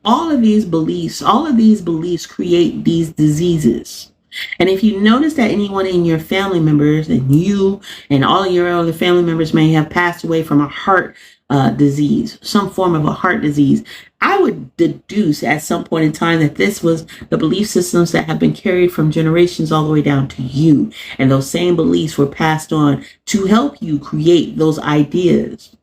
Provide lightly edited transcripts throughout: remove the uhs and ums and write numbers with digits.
all of these beliefs create these diseases. And if you notice that anyone in your family members and you and all your other family members may have passed away from a heart disease, some form of a heart disease, I would deduce at some point in time that this was the belief systems that have been carried from generations all the way down to you. And those same beliefs were passed on to help you create those ideas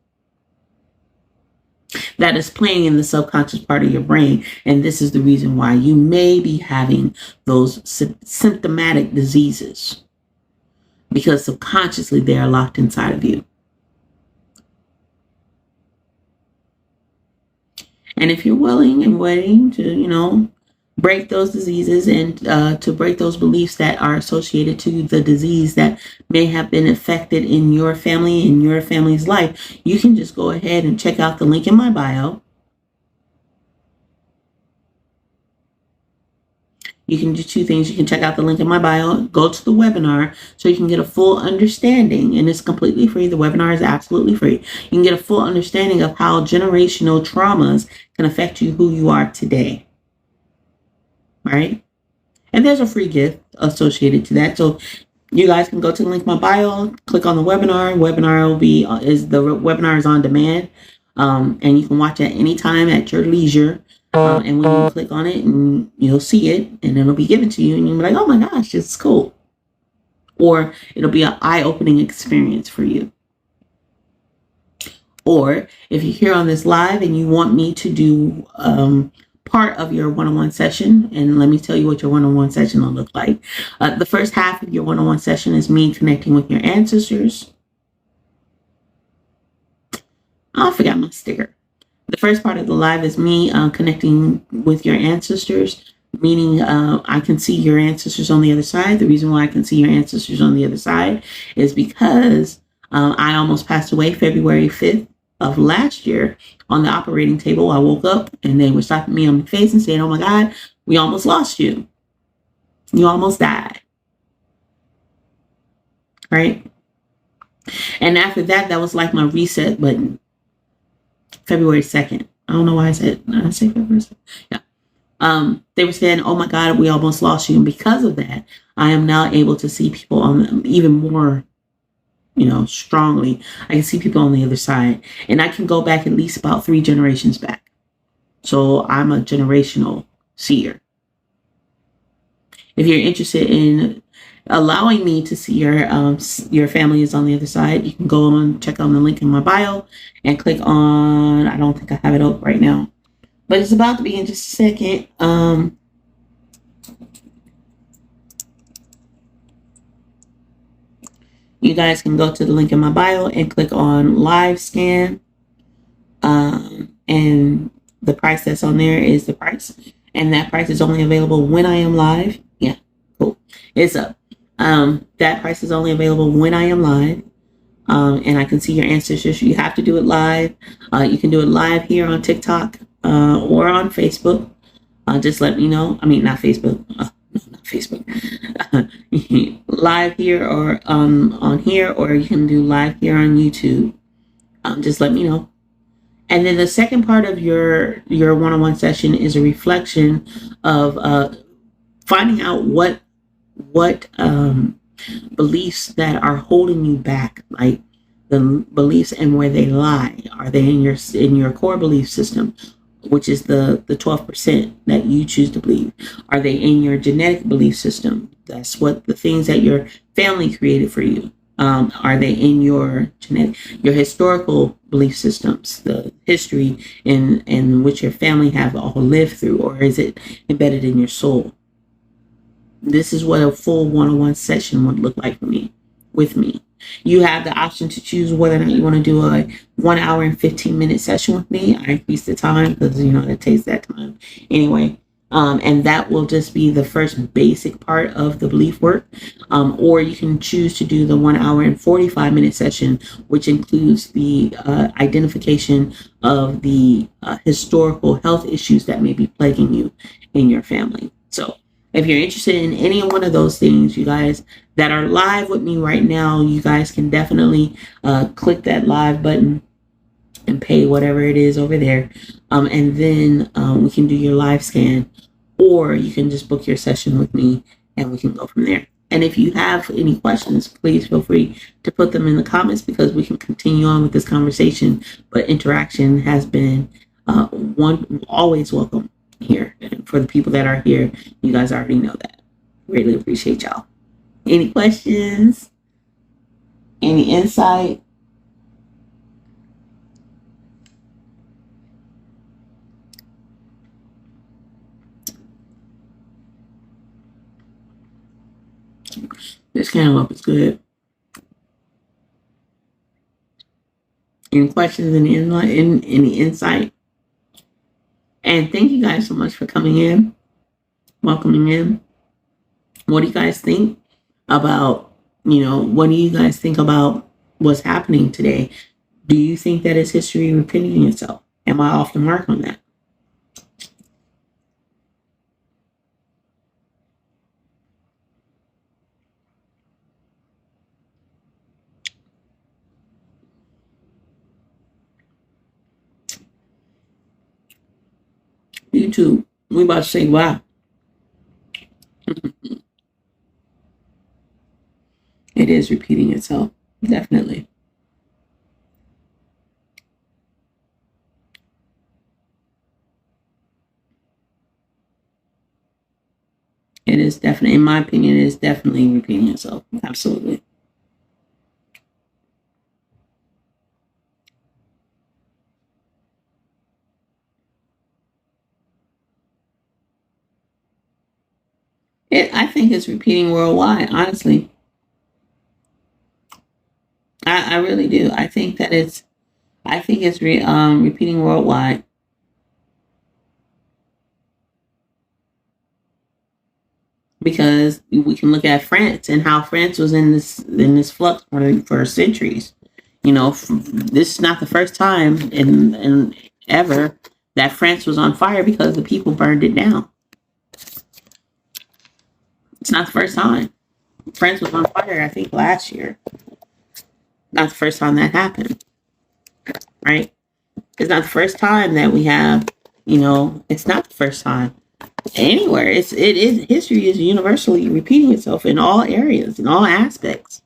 that is playing in the subconscious part of your brain. And this is the reason why you may be having those symptomatic diseases, because subconsciously they are locked inside of you. And if you're willing and waiting to, break those diseases and to break those beliefs that are associated to the disease that may have been affected in your family, in your family's life, you can just go ahead and check out the link in my bio. You can do two things. You can check out the link in my bio, go to the webinar so you can get a full understanding, and it's completely free. The webinar is absolutely free. You can get a full understanding of how generational traumas can affect you, who you are today. Right? And there's a free gift associated to that. So you guys can go to the link in my bio, click on the webinar. The webinar is on demand. And you can watch it anytime at your leisure. And when you click on it, and you'll see it, and it'll be given to you, and you'll be like, oh my gosh, this is cool. Or it'll be an eye-opening experience for you. Or if you're here on this live and you want me to do part of your one-on-one session, and let me tell you what your one-on-one session will look like. The first half of your one-on-one session is me connecting with your ancestors. Oh, I forgot my sticker. The first part of the live is me connecting with your ancestors, meaning I can see your ancestors on the other side. The reason why I can see your ancestors on the other side is because I almost passed away February 5th of last year on the operating table. I woke up and they were slapping me on the face and saying, oh my God, we almost lost you. You almost died. Right? And after that, that was like my reset button. February 2nd. I don't know why I say February 2nd. Yeah. They were saying, oh my God, we almost lost you. And because of that, I am now able to see people on even more, strongly. I can see people on the other side. And I can go back at least about 3 generations back. So I'm a generational seer. If you're interested in allowing me to see your family is on the other side, you can go on, check on the link in my bio and click on, I don't think I have it up right now, but it's about to be in just a second. You guys can go to the link in my bio and click on live scan. And the price that's on there is the price. And that price is only available when I am live. Yeah, cool. It's up. That price is only available when I am live. And I can see your ancestors. You have to do it live. You can do it live here on TikTok or on Facebook. Just let me know. I mean, not Facebook. No, not Facebook. Live here or on here, or you can do live here on YouTube. Just let me know. And then the second part of your one-on-one session is a reflection of finding out what beliefs that are holding you back, like the beliefs and where they lie. Are they in your core belief system, which is the 12% that you choose to believe? Are they in your genetic belief system? That's what the things that your family created for you. Are they in your historical belief systems, the history in which your family have all lived through, or is it embedded in your soul? This is what a full one-on-one session would look like with me. You have the option to choose whether or not you want to do a 1 hour and 15-minute session with me. I increase the time because, it takes that time anyway. And that will just be the first basic part of the belief work. Or you can choose to do the 1 hour and 45-minute session, which includes the identification of the historical health issues that may be plaguing you in your family. So if you're interested in any one of those things, you guys that are live with me right now, you guys can definitely click that live button and pay whatever it is over there. And then we can do your live scan, or you can just book your session with me and we can go from there. And if you have any questions, please feel free to put them in the comments because we can continue on with this conversation. But interaction has been always welcome here. And for the people that are here, you guys already know that. Greatly appreciate y'all. Any questions? Any insight? This cantaloupe is good. Any questions? Any insight? And thank you guys so much for coming in, welcoming in. What do you guys think about, what do you guys think about what's happening today? Do you think that it's history repeating itself? Am I off the mark on that? YouTube, we about to say wow. It is repeating itself, definitely. It is definitely, in my opinion, it is definitely repeating itself. Absolutely. I think it's repeating worldwide, honestly. I really do. I think it's repeating worldwide. Because we can look at France and how France was in this flux for centuries. This is not the first time in ever that France was on fire because the people burned it down. It's not the first time. France was on fire, I think, last year. Not the first time that happened, right? It's not the first time that we have, it's not the first time anywhere. History is universally repeating itself in all areas, in all aspects.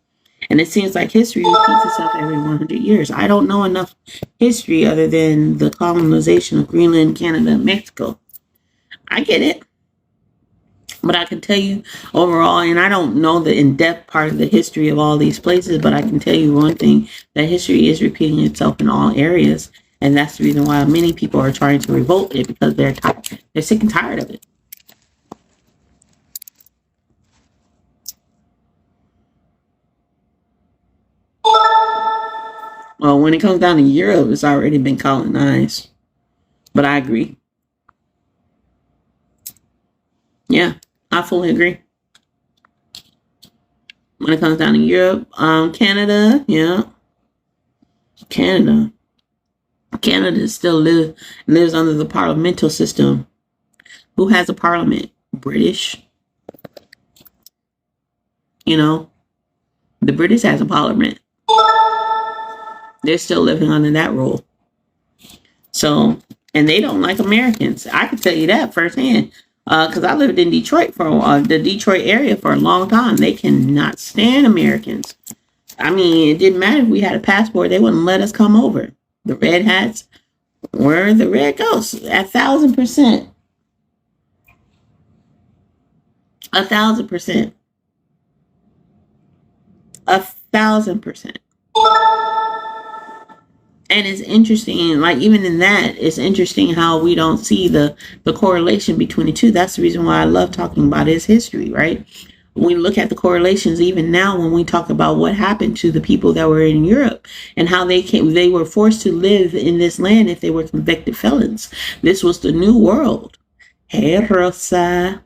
And it seems like history repeats itself every 100 years. I don't know enough history other than the colonization of Greenland, Canada, and Mexico. I get it. But I can tell you overall, and I don't know the in-depth part of the history of all these places, but I can tell you one thing, that history is repeating itself in all areas. And that's the reason why many people are trying to revolt it, because they're tired. They're sick and tired of it. Well, when it comes down to Europe, it's already been colonized. But I agree. Yeah, I fully agree. When it comes down to Europe, Canada, yeah. Canada still lives under the parliamental system. Who has a parliament? British. The British has a parliament. They're still living under that rule. So, and they don't like Americans. I can tell you that firsthand. Because I lived in Detroit the Detroit area for a long time. They cannot stand Americans. I mean, it didn't matter if we had a passport. They wouldn't let us come over. The red hats were the red ghosts. 1,000%. 1,000%. 1,000%. And it's interesting, like even in that, it's interesting how we don't see the correlation between the two. That's the reason why I love talking about his history, right? We look at the correlations even now when we talk about what happened to the people that were in Europe and how they were forced to live in this land if they were convicted felons. This was the new world. Hey, Rosa.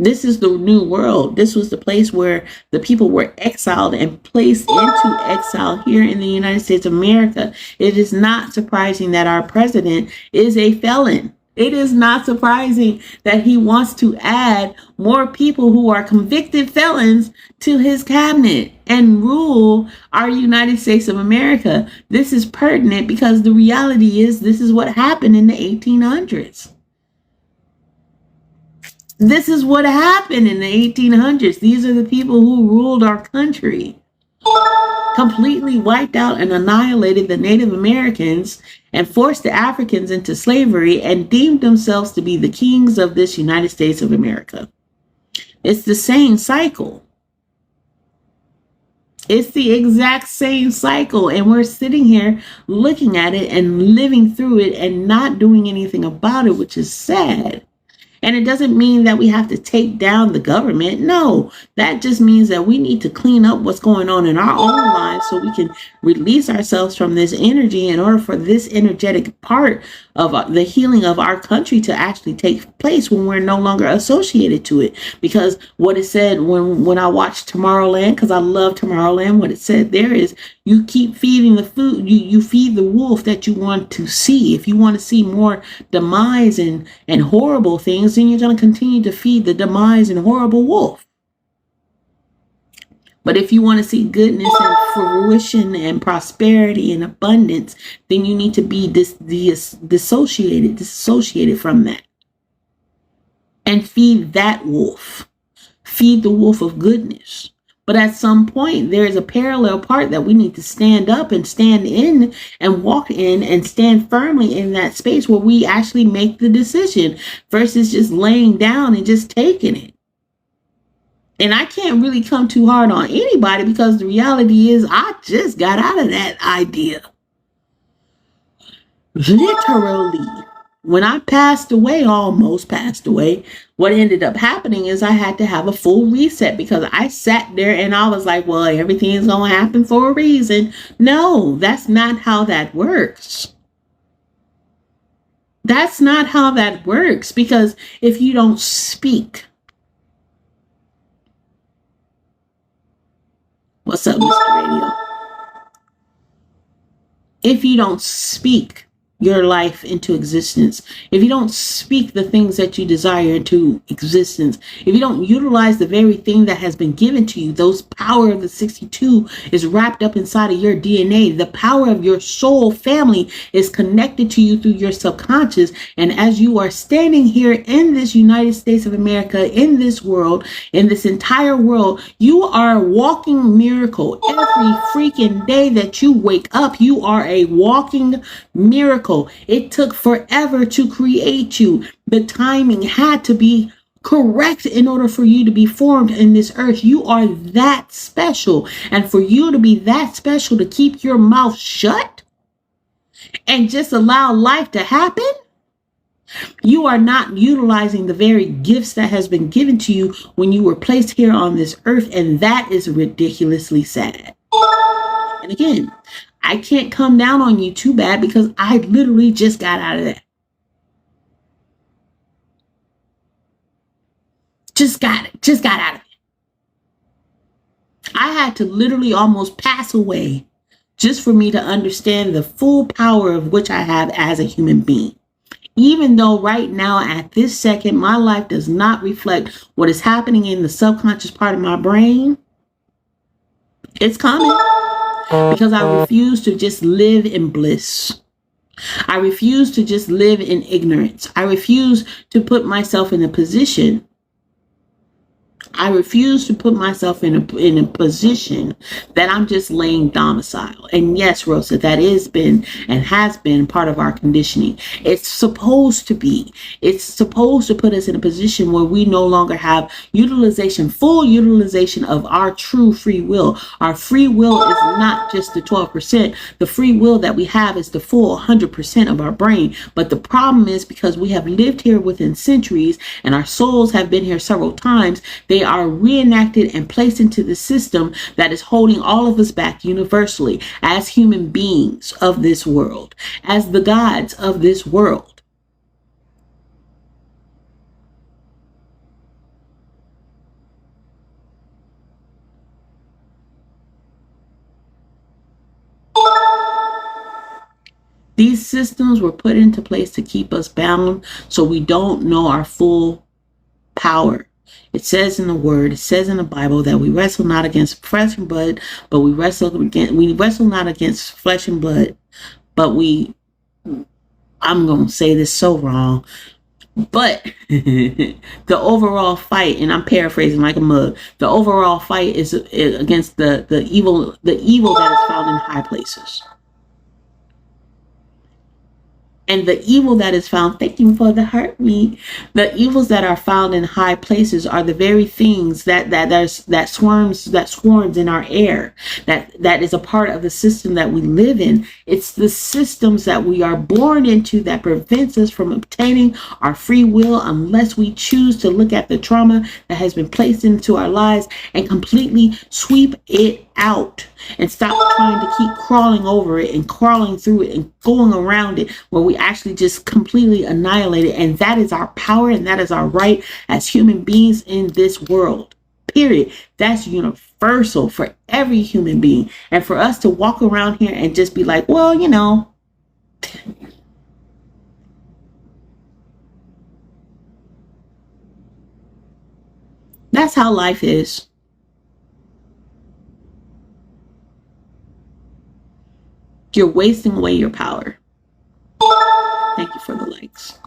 This is the new world. This was the place where the people were exiled and placed into exile here in the United States of America. It is not surprising that our president is a felon. It is not surprising that he wants to add more people who are convicted felons to his cabinet and rule our United States of America. This is pertinent because the reality is this is what happened in the 1800s. This is what happened in the 1800s. These are the people who ruled our country. Completely wiped out and annihilated the Native Americans and forced the Africans into slavery and deemed themselves to be the kings of this United States of America. It's the same cycle. It's the exact same cycle. And we're sitting here looking at it and living through it and not doing anything about it, which is sad. And it doesn't mean that we have to take down the government. No, that just means that we need to clean up what's going on in our own lives so we can release ourselves from this energy in order for this energetic part of the healing of our country to actually take place when we're no longer associated to it. Because what it said when I watched Tomorrowland, because I love Tomorrowland, what it said there is you keep feeding the food, you feed the wolf that you want to see. If you want to see more demise and horrible things, then you're going to continue to feed the demise and horrible wolf. But if you want to see goodness and fruition and prosperity and abundance, then you need to be dissociated from that. And feed that wolf. Feed the wolf of goodness. But at some point, there is a parallel part that we need to stand up and stand in and walk in and stand firmly in that space where we actually make the decision versus just laying down and just taking it. And I can't really come too hard on anybody because the reality is I just got out of that idea. Literally. When I passed away, almost passed away, what ended up happening is I had to have a full reset because I sat there and I was like, well, everything is going to happen for a reason. No, that's not how that works. That's not how that works, because if you don't speak, what's up, Mr. Radio? If you don't speak your life into existence, if you don't speak the things that you desire into existence, if you don't utilize the very thing that has been given to you, those power of the 62 is wrapped up inside of your DNA. The power of your soul family is connected to you through your subconscious. And as you are standing here in this United States of America, in this world, in this entire world, you are a walking miracle. Every freaking day that you wake up, you are a walking miracle. It took forever to create you. The timing had to be correct in order for you to be formed in this earth. You are that special. And for you to be that special, to keep your mouth shut and just allow life to happen, you are not utilizing the very gifts that has been given to you when you were placed here on this earth. And that is ridiculously sad. And again, I can't come down on you too bad because I literally just got out of that. Just got out of it. I had to literally almost pass away just for me to understand the full power of which I have as a human being. Even though right now at this second, my life does not reflect what is happening in the subconscious part of my brain, it's coming. Because I refuse to just live in bliss. I refuse to just live in ignorance. I refuse to put myself in a position. I refuse to put myself in a position that I'm just laying domicile. And yes, Rosa, that has been and has been part of our conditioning. It's supposed to be. It's supposed to put us in a position where we no longer have full utilization of our true free will. Our free will is not just the 12%. The free will that we have is the full 100% of our brain. But the problem is because we have lived here within centuries and our souls have been here several times, they are reenacted and placed into the system that is holding all of us back universally as human beings of this world, as the gods of this world. These systems were put into place to keep us bound so we don't know our full power. It says in the word, it says in the Bible that we wrestle not against flesh and blood, but we wrestle not against flesh and blood, but I'm going to say this so wrong, but the overall fight, and I'm paraphrasing like a mug, the overall fight is against the evil that is found in high places. And the evil that is found, thank you for the heartbeat. The evils that are found in high places are the very things that swarms in our air. That is a part of the system that we live in. It's the systems that we are born into that prevents us from obtaining our free will unless we choose to look at the trauma that has been placed into our lives and completely sweep it out and stop trying to keep crawling over it and crawling through it and going around it, where we actually just completely annihilate it. And that is our power, and that is our right as human beings in this world, period. That's universal for every human being. And for us to walk around here and just be like, well, that's how life is. You're wasting away your power. Thank you for the likes.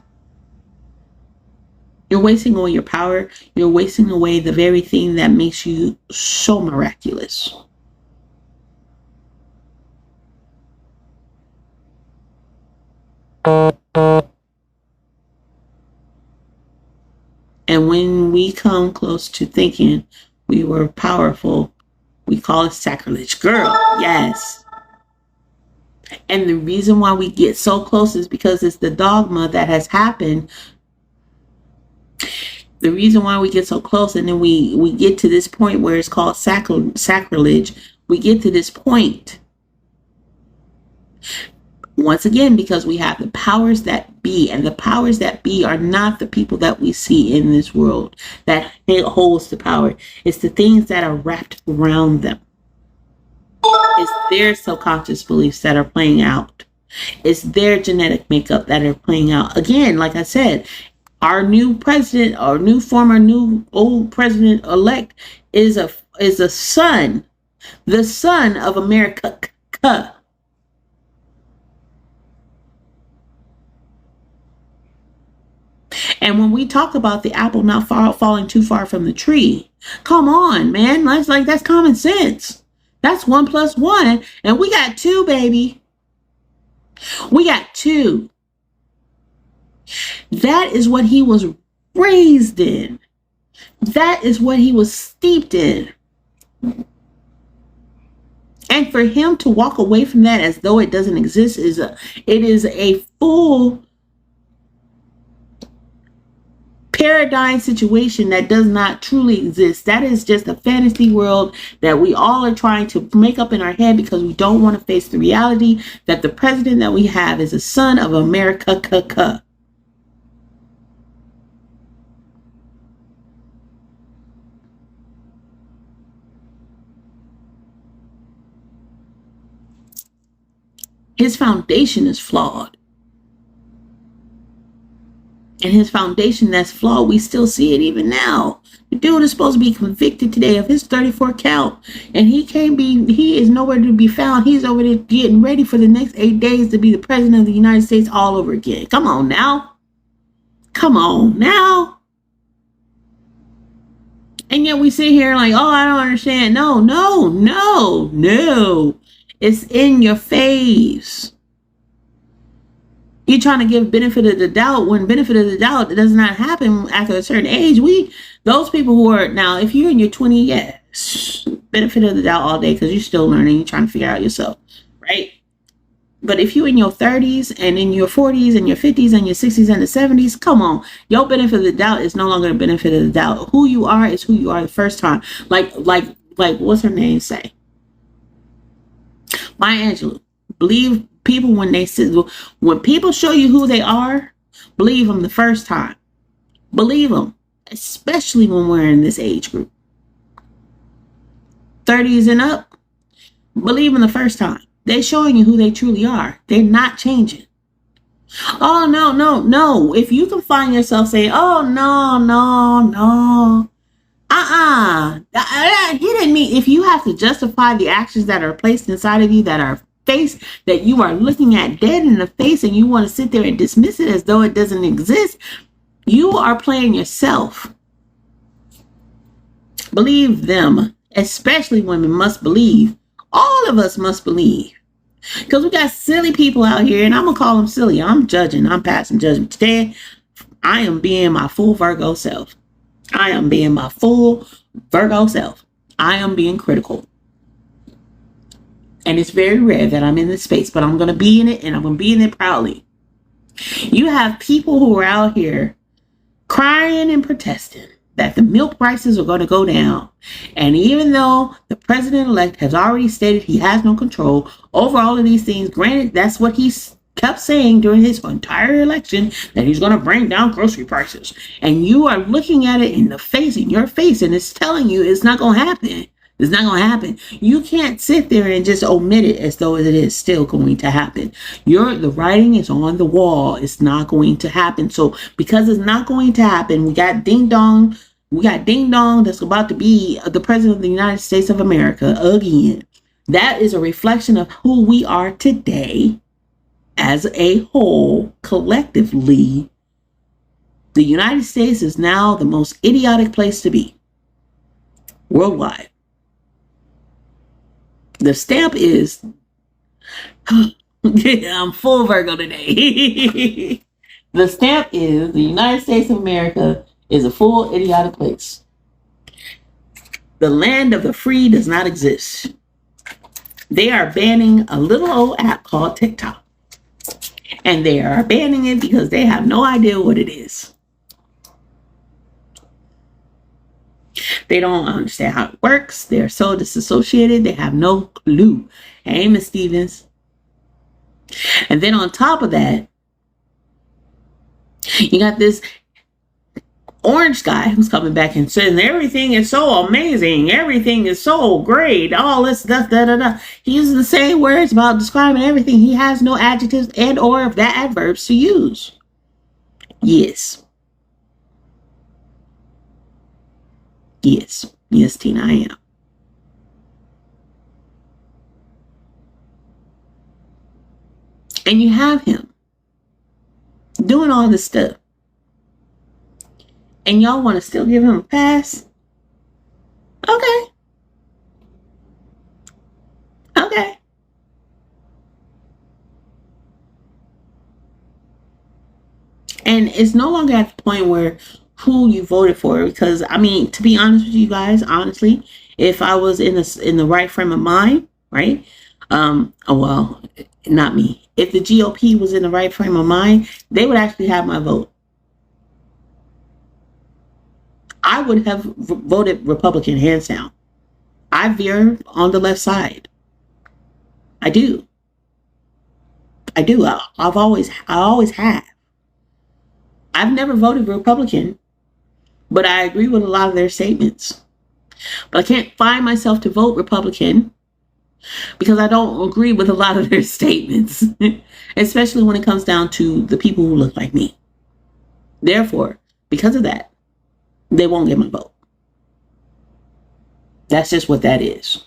You're wasting away your power. You're wasting away the very thing that makes you so miraculous. And when we come close to thinking we were powerful, we call it sacrilege. Girl, yes. And the reason why we get so close is because it's the dogma that has happened. The reason why we get so close, and then we get to this point where it's called sacrilege. We get to this point once again because we have the powers that be, and the powers that be are not the people that we see in this world that holds the power. It's the things that are wrapped around them. It's their subconscious beliefs that are playing out. It's their genetic makeup that are playing out. Again, like I said, our new president, or new old president-elect is a son, the son of America. And when we talk about the apple not falling too far from the tree, come on, man. That's common sense. That's 1 + 1. And we got 2, baby. We got 2. That is what he was raised in. That is what he was steeped in. And for him to walk away from that as though it doesn't exist it is a full paradigm situation that does not truly exist. That is just a fantasy world that we all are trying to make up in our head because we don't want to face the reality that the president that we have is a son of America. His foundation is flawed. And his foundation that's flawed, we still see it even now. The dude is supposed to be convicted today of his 34 count. And he is nowhere to be found. He's over there getting ready for the next 8 days to be the president of the United States all over again. Come on now. Come on now. And yet we sit here like, oh, I don't understand. No. It's in your face. You're trying to give benefit of the doubt when benefit of the doubt does not happen after a certain age. Those people who are now, if you're in your 20s, yes, benefit of the doubt all day because you're still learning, you're trying to figure out yourself, right? But if you're in your 30s and in your 40s and your 50s and your 60s and the 70s, come on, your benefit of the doubt is no longer a benefit of the doubt. Who you are is who you are the first time. Like what's her name say? Maya Angelou. Believe people when people show you who they are, believe them the first time. Believe them, especially when we're in this age group. 30s and up, believe them the first time. They're showing you who they truly are. They're not changing. Oh, no. If you can find yourself saying, oh, no. He didn't mean, if you have to justify the actions that are placed inside of you that are face, that you are looking at dead in the face, and you want to sit there and dismiss it as though it doesn't exist, you are playing yourself. Believe them, especially women must believe. All of us must believe. Because we got silly people out here, and I'm going to call them silly. I'm judging. I'm passing judgment. Today, I am being my full Virgo self. I am being my full Virgo self. I am being critical. And it's very rare that I'm in this space, but I'm going to be in it, and I'm going to be in it proudly. You have people who are out here crying and protesting that the milk prices are going to go down. And even though the president-elect has already stated he has no control over all of these things, granted, that's what he kept saying during his entire election, that he's going to bring down grocery prices. And you are looking at it in the face, in your face, and it's telling you it's not going to happen. It's not going to happen. You can't sit there and just omit it as though it is still going to happen. The writing is on the wall. It's not going to happen. So because it's not going to happen, we got ding dong. We got ding dong that's about to be the president of the United States of America again. That is a reflection of who we are today as a whole, collectively. The United States is now the most idiotic place to be worldwide. The stamp is, I'm full Virgo today. The stamp is the United States of America is a full idiotic place. The land of the free does not exist. They are banning a little old app called TikTok. And they are banning it because they have no idea what it is. They don't understand how it works. They're so disassociated. They have no clue. Hey, Miss Stevens. And then on top of that, you got this orange guy who's coming back and saying everything is so amazing. Everything is so great. All this stuff, He uses the same words about describing everything. He has no adjectives and or adverbs to use. Yes. Yes, Tina, I am. And you have him doing all this stuff. And y'all want to still give him a pass? Okay. And it's no longer at the point where who you voted for, because I mean, to be honest with you guys, honestly, if I was in the right frame of mind, right? Well, not me. If the GOP was in the right frame of mind, they would actually have my vote. I would have voted Republican hands down. I veer on the left side. I do. I always have. I've never voted Republican, but I agree with a lot of their statements. But I can't find myself to vote Republican because I don't agree with a lot of their statements, especially when it comes down to the people who look like me. Therefore, because of that, they won't get my vote. That's just what that is.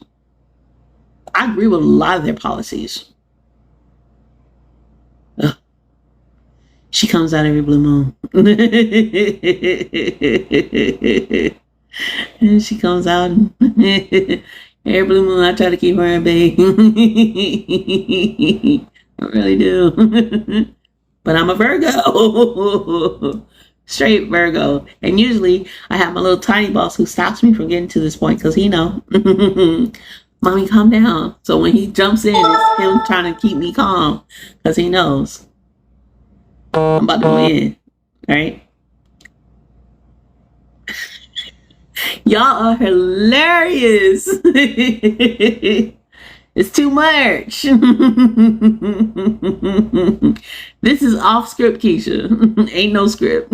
I agree with a lot of their policies. Ugh. She comes out every blue moon. And she comes out every blue moon. I try to keep her in bay. I really do. But I'm a Virgo. Straight Virgo. And usually I have my little tiny boss who stops me from getting to this point because he know. Mommy, calm down. So when he jumps in, it's him trying to keep me calm because he knows I'm about to go in. Right? Y'all are hilarious. It's too much. This is off script, Keisha. Ain't no script.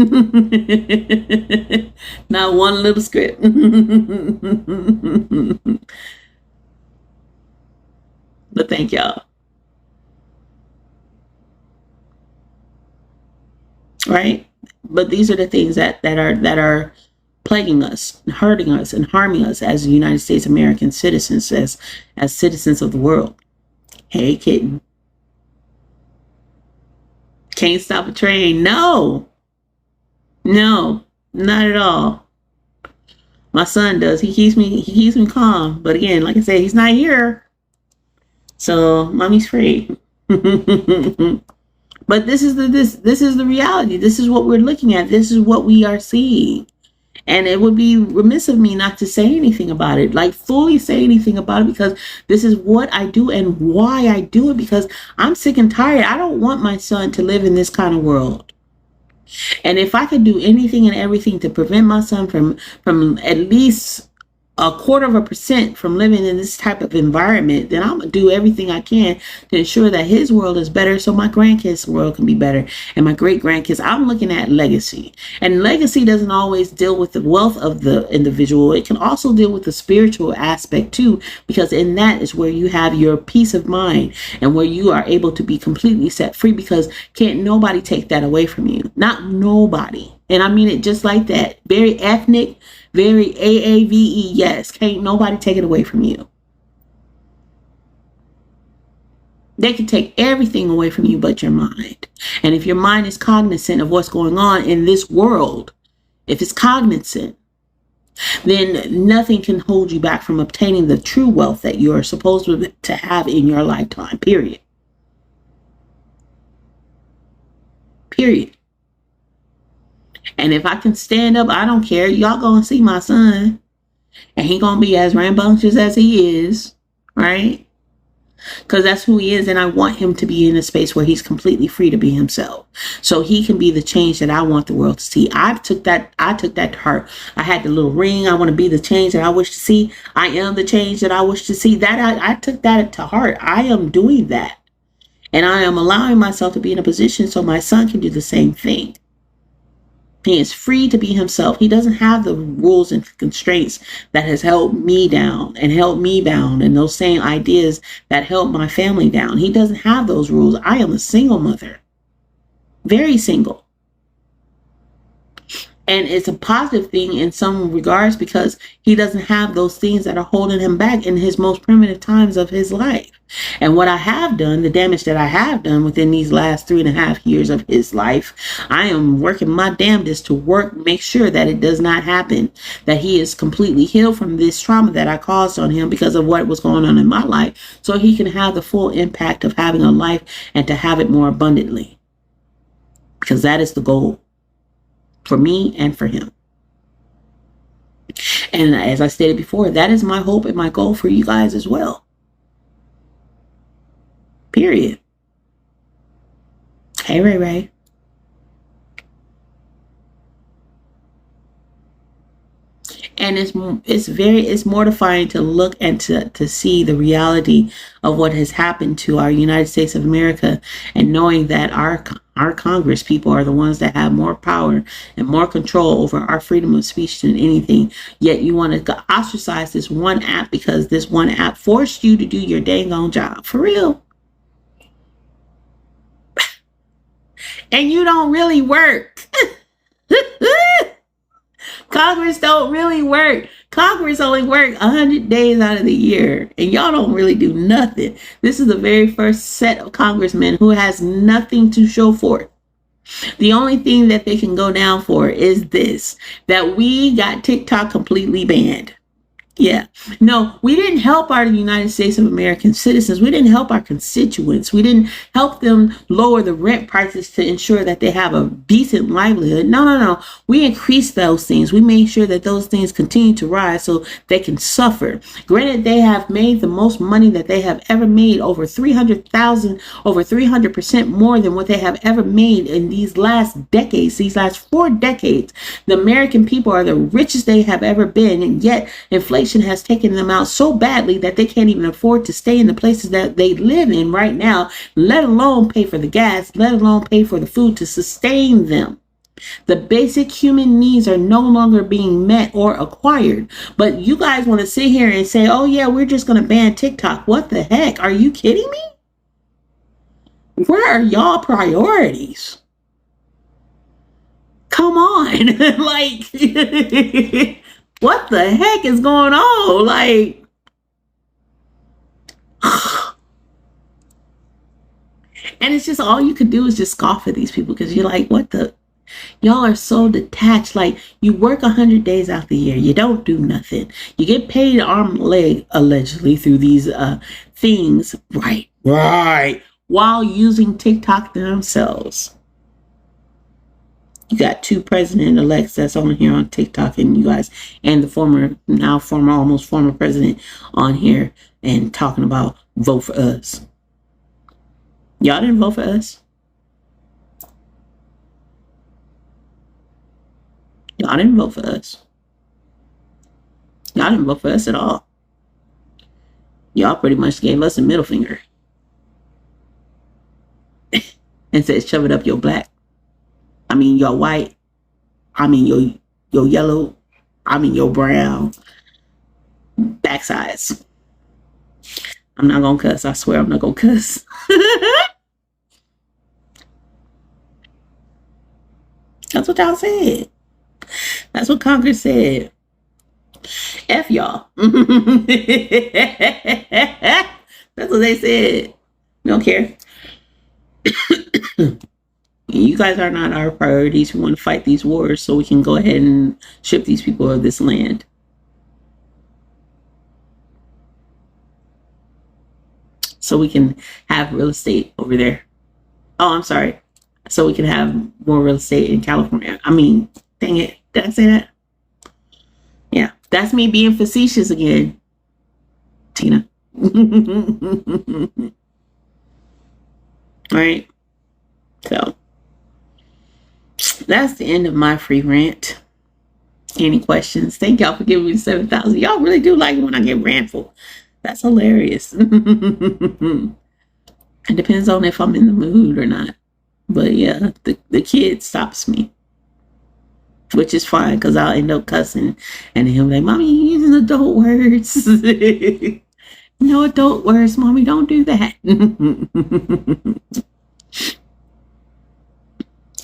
Not one little script. But thank y'all. right? But these are the things that are plaguing us, hurting us, and harming us as United States American citizens, as citizens of the world. Hey, kitten. Can't stop a train. No, no, not at all. My son does. He keeps me calm. But again, like I said, he's not here. So mommy's free. But this is the reality. This is what we're looking at. This is what we are seeing. And it would be remiss of me not to say anything about it, like fully say anything about it, because this is what I do and why I do it, because I'm sick and tired. I don't want my son to live in this kind of world. And if I could do anything and everything to prevent my son from at least 0.25% from living in this type of environment, then I'm gonna do everything I can to ensure that his world is better, so my grandkids' world can be better, and my great grandkids. I'm looking at legacy, and legacy doesn't always deal with the wealth of the individual. It can also deal with the spiritual aspect too, because in that is where you have your peace of mind and where you are able to be completely set free, because can't nobody take that away from you. Not nobody. And I mean it just like that. Very ethnic, very AAVE. Yes, can't nobody take it away from you. They can take everything away from you but your mind. And if your mind is cognizant of what's going on in this world, if it's cognizant, then nothing can hold you back from obtaining the true wealth that you are supposed to have in your lifetime. Period. Period. And if I can stand up, I don't care. Y'all gonna see my son. And he gonna be as rambunctious as he is. Right? Because that's who he is. And I want him to be in a space where he's completely free to be himself. So he can be the change that I want the world to see. I took that to heart. I had the little ring. I want to be the change that I wish to see. I am the change that I wish to see. That I took that to heart. I am doing that. And I am allowing myself to be in a position so my son can do the same thing. He is free to be himself. He doesn't have the rules and constraints that has held me down and held me bound, and those same ideas that held my family down. He doesn't have those rules. I am a single mother. Very single. And it's a positive thing in some regards, because he doesn't have those things that are holding him back in his most primitive times of his life. And what I have done, the damage that I have done within these last 3.5 years of his life, I am working my damnedest to make sure that it does not happen, that he is completely healed from this trauma that I caused on him because of what was going on in my life, so he can have the full impact of having a life and to have it more abundantly. Because that is the goal for me and for him. And as I stated before, that is my hope and my goal for you guys as well. Period. Hey, Ray Ray. And it's mortifying to look and to see the reality of what has happened to our United States of America, and knowing that our Congress people are the ones that have more power and more control over our freedom of speech than anything. Yet you want to ostracize this one app because this one app forced you to do your dang on job. For real. And you don't really work. Congress don't really work. Congress only work 100 days out of the year, and y'all don't really do nothing. This is the very first set of congressmen who has nothing to show for it. The only thing that they can go down for is this, that we got TikTok completely banned. Yeah. No, we didn't help our United States of American citizens. We didn't help our constituents. We didn't help them lower the rent prices to ensure that they have a decent livelihood. No. We increased those things. We made sure that those things continue to rise so they can suffer. Granted, they have made the most money that they have ever made, over 300,000, over 300% more than what they have ever made in these last decades, these last 4 decades. The American people are the richest they have ever been, and yet inflation has taken them out so badly that they can't even afford to stay in the places that they live in right now, let alone pay for the gas, let alone pay for the food to sustain them. The basic human needs are no longer being met or acquired. But you guys want to sit here and say, oh yeah, we're just going to ban TikTok. What the heck? Are you kidding me? Where are y'all priorities? come on. Like, what the heck is going on? Like, and it's just all you could do is just scoff at these people because you're like, what the? Y'all are so detached. Like, you work 100 days out the year. You don't do nothing. You get paid arm and leg, allegedly, through these things. Right. While using TikTok themselves. You got 2 president-elects that's on here on TikTok, and you guys, and the almost former president on here and talking about vote for us. Y'all didn't vote for us. Y'all didn't vote for us. Y'all didn't vote for us at all. Y'all pretty much gave us a middle finger and said, shove it up your black. I mean, your white. I mean, your yellow. I mean, your brown backsides. I'm not going to cuss. I swear I'm not going to cuss. That's what y'all said. That's what Congress said. F y'all. That's what they said. We don't care. You guys are not our priorities. We want to fight these wars so we can go ahead and ship these people of this land. So we can have real estate over there. Oh, I'm sorry. So we can have more real estate in California. I mean, dang it. Did I say that? Yeah. That's me being facetious again, Tina. All right. So that's the end of my free rant. Any questions? Thank y'all for giving me 7,000. Y'all really do like it when I get rantful. That's hilarious. It depends on if I'm in the mood or not. But yeah, the kid stops me, which is fine because I'll end up cussing and he'll be like, Mommy, you're using adult words. No adult words, Mommy, don't do that.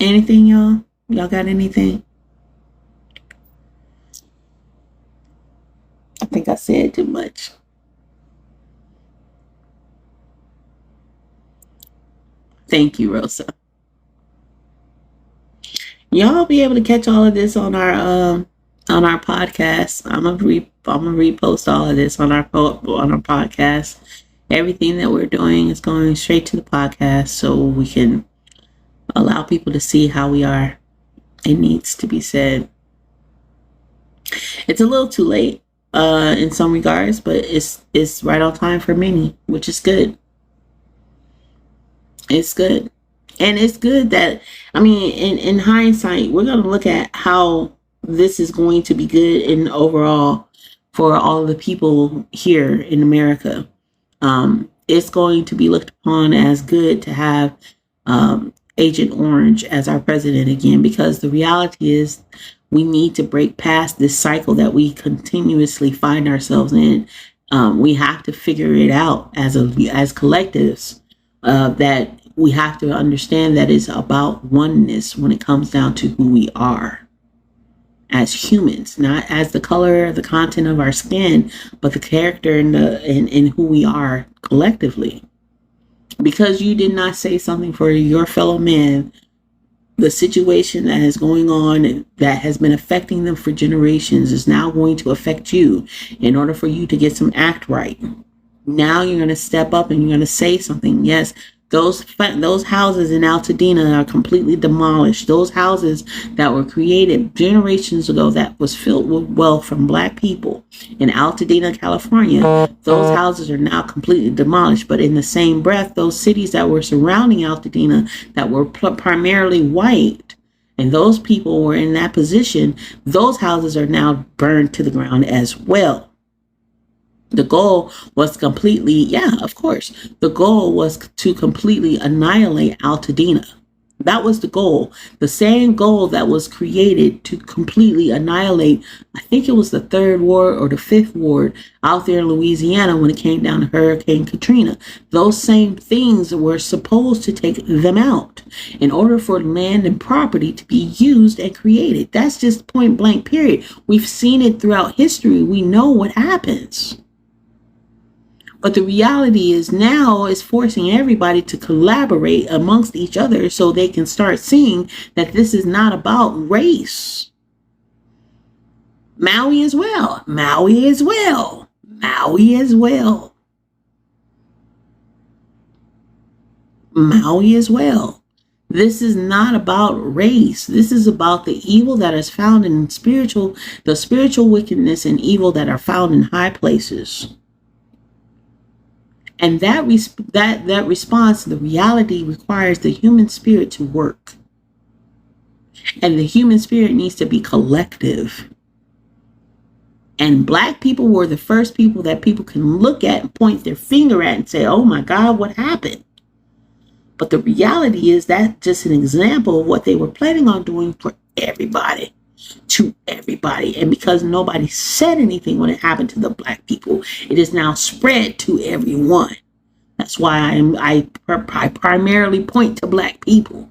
Anything, y'all? Y'all got anything? I think I said too much. Thank you, Rosa. Y'all be able to catch all of this on our podcast. I'm gonna repost all of this on our podcast. Everything that we're doing is going straight to the podcast, so we can allow people to see how we are. It needs to be said. It's a little too late in some regards, but it's right on time for many, which is good. It's good. And it's good that, I mean, in hindsight, we're going to look at how this is going to be good in overall for all of the people here in America. It's going to be looked upon as good to have Agent Orange as our president again, because the reality is we need to break past this cycle that we continuously find ourselves in. We have to figure it out as collectives, that we have to understand that it's about oneness when it comes down to who we are as humans, not as the color, the content of our skin, but the character and who we are collectively. Because you did not say something for your fellow man, the situation that is going on that has been affecting them for generations is now going to affect you in order for you to get some act right. Now you're going to step up and you're going to say something. Yes, those houses in Altadena are completely demolished. Those houses that were created generations ago that was filled with wealth from Black people in Altadena, California, those houses are now completely demolished. But in the same breath, those cities that were surrounding Altadena that were primarily white, and those people were in that position, those houses are now burned to the ground as well. The goal was completely, the goal was to completely annihilate Altadena. That was the goal. The same goal that was created to completely annihilate, I think it was the third ward or the fifth ward out there in Louisiana when it came down to Hurricane Katrina. Those same things were supposed to take them out in order for land and property to be used and created. That's just point blank, period. We've seen it throughout history. We know what happens. But the reality is now is forcing everybody to collaborate amongst each other so they can start seeing that this is not about race. Maui as well. Maui as well. Maui as well. Maui as well. This is not about race. This is about the evil that is found in the spiritual wickedness and evil that are found in high places. And that response to the reality requires the human spirit to work. And the human spirit needs to be collective. And Black people were the first people that people can look at and point their finger at and say, oh my God, what happened? But the reality is that just an example of what they were planning on doing for everybody. To everybody. And because nobody said anything when it happened to the Black people, it is now spread to everyone. That's why I primarily point to Black people.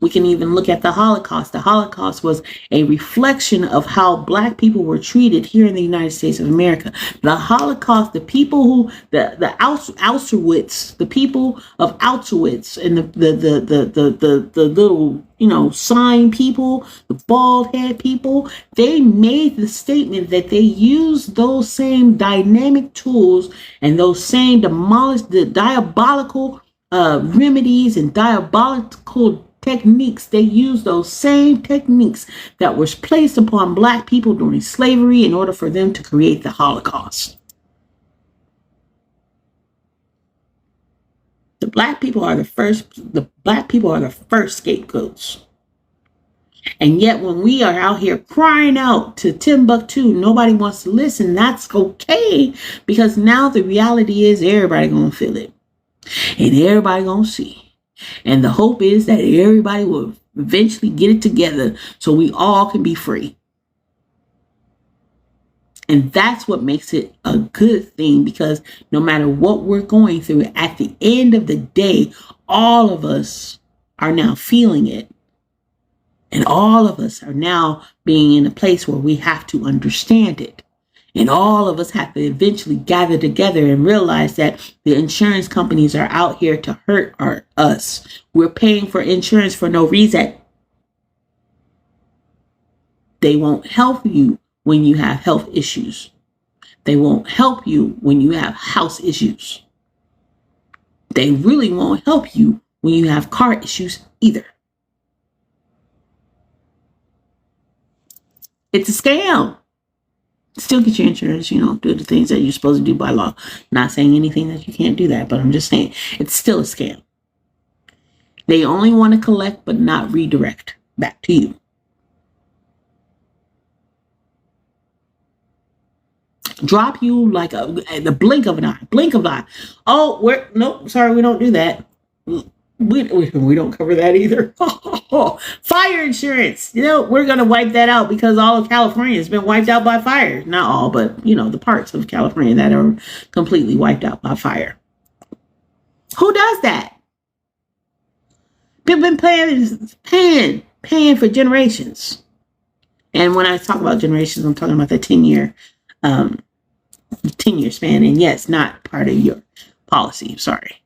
We can even look at the Holocaust. The Holocaust was a reflection of how Black people were treated here in the United States of America. The Holocaust, the people who, the Auschwitz, the people of Auschwitz, and the little, sign people, the bald head people, they made the statement that they used those same dynamic tools and those same diabolical remedies and diabolical techniques. They used those same techniques that was placed upon Black people during slavery in order for them to create the Holocaust. The Black people are the first scapegoats. And yet when we are out here crying out to Timbuktu, nobody wants to listen. That's okay, because now the reality is everybody gonna feel it and everybody gonna see. And the hope is that everybody will eventually get it together so we all can be free. And that's what makes it a good thing, because no matter what we're going through, at the end of the day, all of us are now feeling it. And all of us are now being in a place where we have to understand it. And all of us have to eventually gather together and realize that the insurance companies are out here to hurt us. We're paying for insurance for no reason. They won't help you when you have health issues. They won't help you when you have house issues. They really won't help you when you have car issues either. It's a scam. Still get your insurance, do the things that you're supposed to do by law. Not saying anything that you can't do that, but I'm just saying it's still a scam. They only want to collect but not redirect back to you. Drop you like the blink of an eye. Oh, nope, sorry, we don't do that. We don't cover that either. Fire insurance. We're going to wipe that out because all of California has been wiped out by fire. Not all, but, the parts of California that are completely wiped out by fire. Who does that? People been paying for generations. And when I talk about generations, I'm talking about the 10-year span. And yes, not part of your policy. Sorry.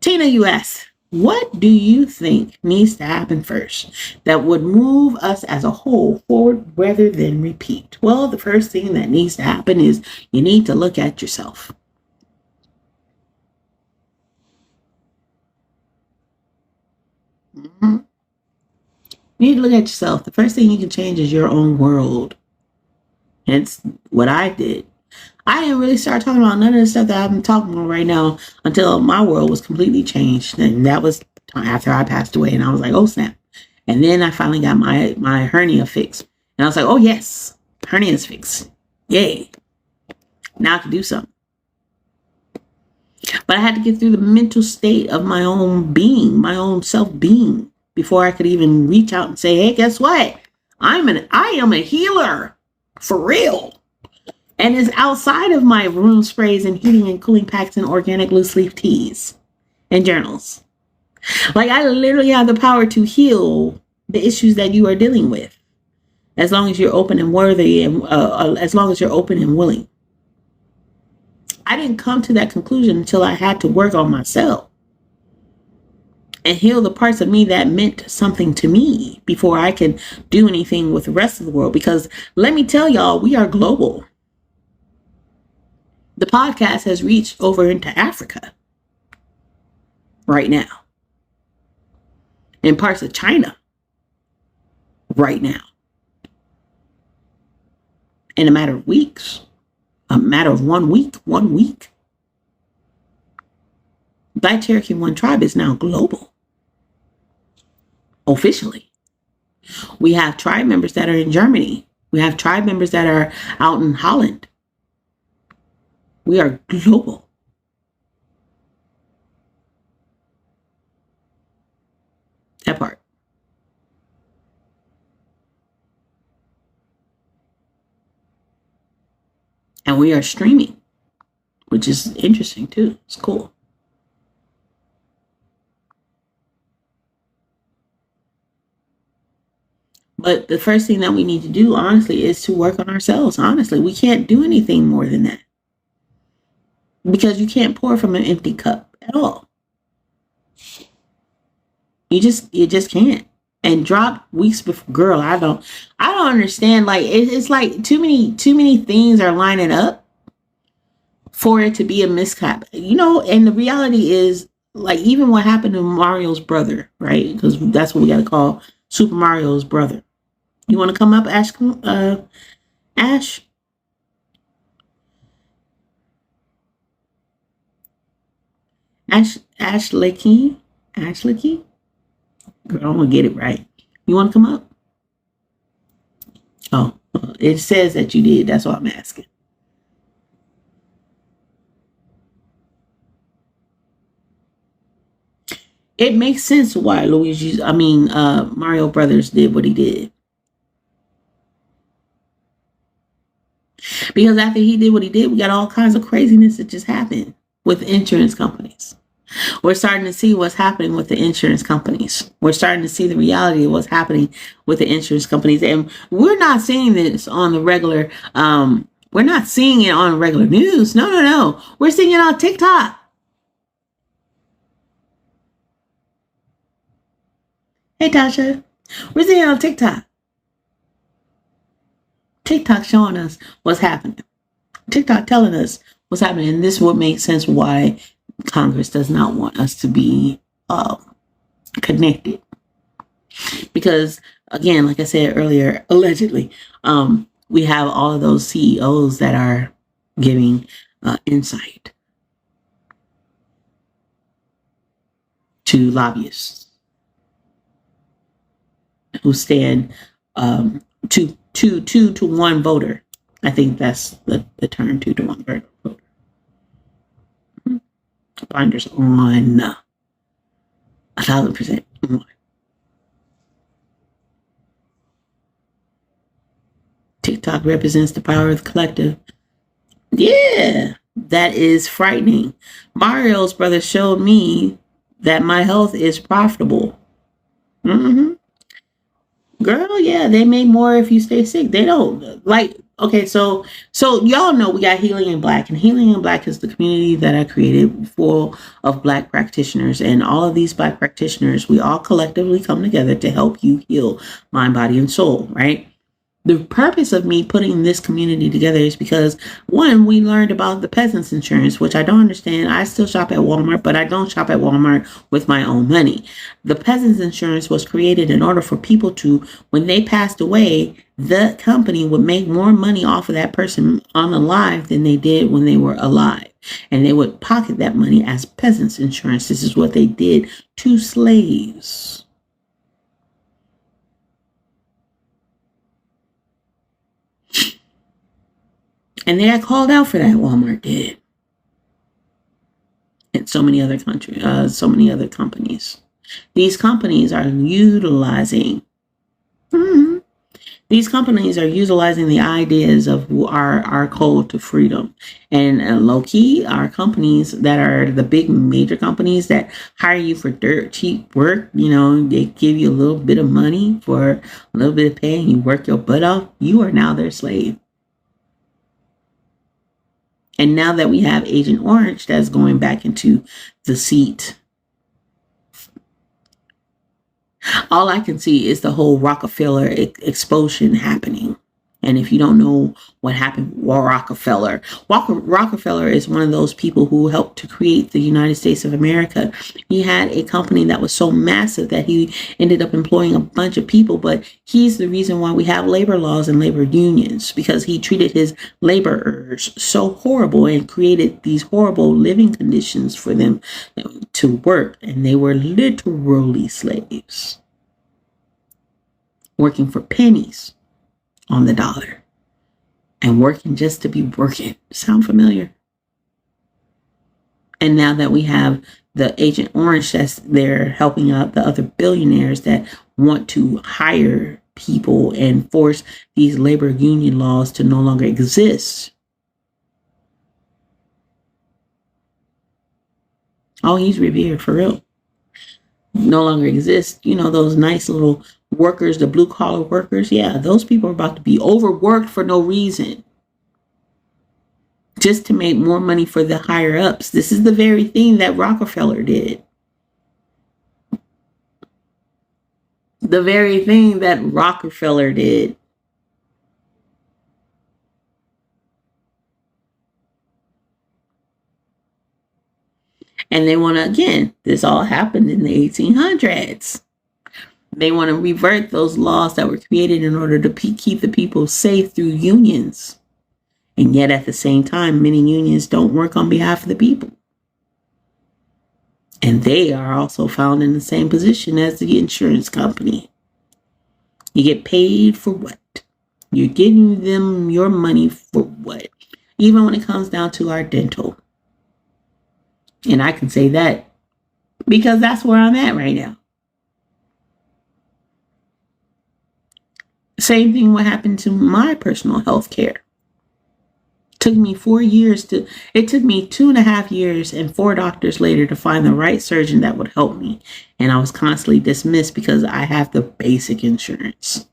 Tina, you asked, what do you think needs to happen first that would move us as a whole forward rather than repeat? Well, the first thing that needs to happen is you need to look at yourself. You need to look at yourself. The first thing you can change is your own world. It's what I did. I didn't really start talking about none of the stuff that I've been talking about right now until my world was completely changed. And that was after I passed away. And I was like, oh, snap. And then I finally got my hernia fixed. And I was like, oh, yes, hernia's fixed. Yay. Now I can do something. But I had to get through the mental state of my own being, my own self-being. before I could even reach out and say, hey, guess what? I am a healer for real. And it's outside of my room sprays and heating and cooling packs and organic loose leaf teas and journals. Like, I literally have the power to heal the issues that you are dealing with, as long as you're open and worthy, and as long as you're open and willing. I didn't come to that conclusion until I had to work on myself and heal the parts of me that meant something to me before I can do anything with the rest of the world. Because let me tell y'all, we are global. The podcast has reached over into Africa right now, in parts of China right now, in a matter of weeks, a matter of 1 week. Black Cherokee One Tribe is now global, officially. We have tribe members that are in Germany. We have tribe members that are out in Holland. We are global. That part. And we are streaming, which is interesting too. It's cool. But the first thing that we need to do, honestly, is to work on ourselves. Honestly, we can't do anything more than that. Because you can't pour from an empty cup at all. You just can't. And drop weeks before, girl, I don't understand. Like, it's like too many things are lining up for it to be a miscap. You know, and the reality is, like, even what happened to Mario's brother, right? Because that's what we got to call Super Mario's brother. You want to come up, Ash? Ash? Ashley? Girl, I'm gonna get it right. You want to come up? Oh, it says that you did. That's why I'm asking. It makes sense why Mario Brothers did what he did. Because after he did what he did, we got all kinds of craziness that just happened with insurance companies. We're starting to see what's happening with the insurance companies. We're starting to see the reality of what's happening with the insurance companies. And we're not seeing this on the regular, we're not seeing it on regular news. No. We're seeing it on TikTok. Hey, Tasha. We're seeing it on TikTok. TikTok showing us what's happening. TikTok telling us what's happening. And this would make sense why Congress does not want us to be connected. Because, again, like I said earlier, allegedly, we have all of those CEOs that are giving insight to lobbyists who stand 2 to 1 voter. I think that's the term, 2 to 1 voter. Blinders on 1,000% on. TikTok represents the power of the collective. Yeah, that is frightening. Mario's brother showed me that my health is profitable. Girl, yeah, they make more if you stay sick. They don't like. Okay, so y'all know we got Healing in Black, and Healing in Black is the community that I created full of Black practitioners, and all of these Black practitioners, we all collectively come together to help you heal mind, body, and soul, right? The purpose of me putting this community together is because, one, we learned about the peasants insurance, which I don't understand. I still shop at Walmart, but I don't shop at Walmart with my own money. The peasants insurance was created in order for people to, when they passed away, the company would make more money off of that person unalive than they did when they were alive. And they would pocket that money as peasants insurance. This is what they did to slaves. And they got called out for that. Walmart did. And so many other companies. These companies are utilizing mhm, these companies are utilizing the ideas of our code to freedom. And low key, our companies that are the big major companies that hire you for dirt cheap work, they give you a little bit of money for a little bit of pay and you work your butt off, you are now their slave. And now that we have Agent Orange that's going back into the seat, all I can see is the whole Rockefeller explosion happening. And if you don't know what happened with Rockefeller is one of those people who helped to create the United States of America. He had a company that was so massive that he ended up employing a bunch of people, but he's the reason why we have labor laws and labor unions, because he treated his laborers so horrible and created these horrible living conditions for them to work. And they were literally slaves, working for pennies on the dollar and working just to be working. Sound familiar? And now that we have the Agent Orange that's there helping out the other billionaires that want to hire people and force these labor union laws to no longer exist. Oh, he's revered for real. No longer exist. Those nice little workers, the blue collar workers, yeah, those people are about to be overworked for no reason, just to make more money for the higher ups. This is the very thing that Rockefeller did. The very thing that Rockefeller did. And they want to, again, this all happened in the 1800s. They want to revert those laws that were created in order to keep the people safe through unions. And yet at the same time, many unions don't work on behalf of the people. And they are also found in the same position as the insurance company. You get paid for what? You're giving them your money for what? Even when it comes down to our dental. And I can say that because that's where I'm at right now. Same thing what happened to my personal health care. It took me 2.5 years and 4 doctors later to find the right surgeon that would help me. And I was constantly dismissed because I have the basic insurance.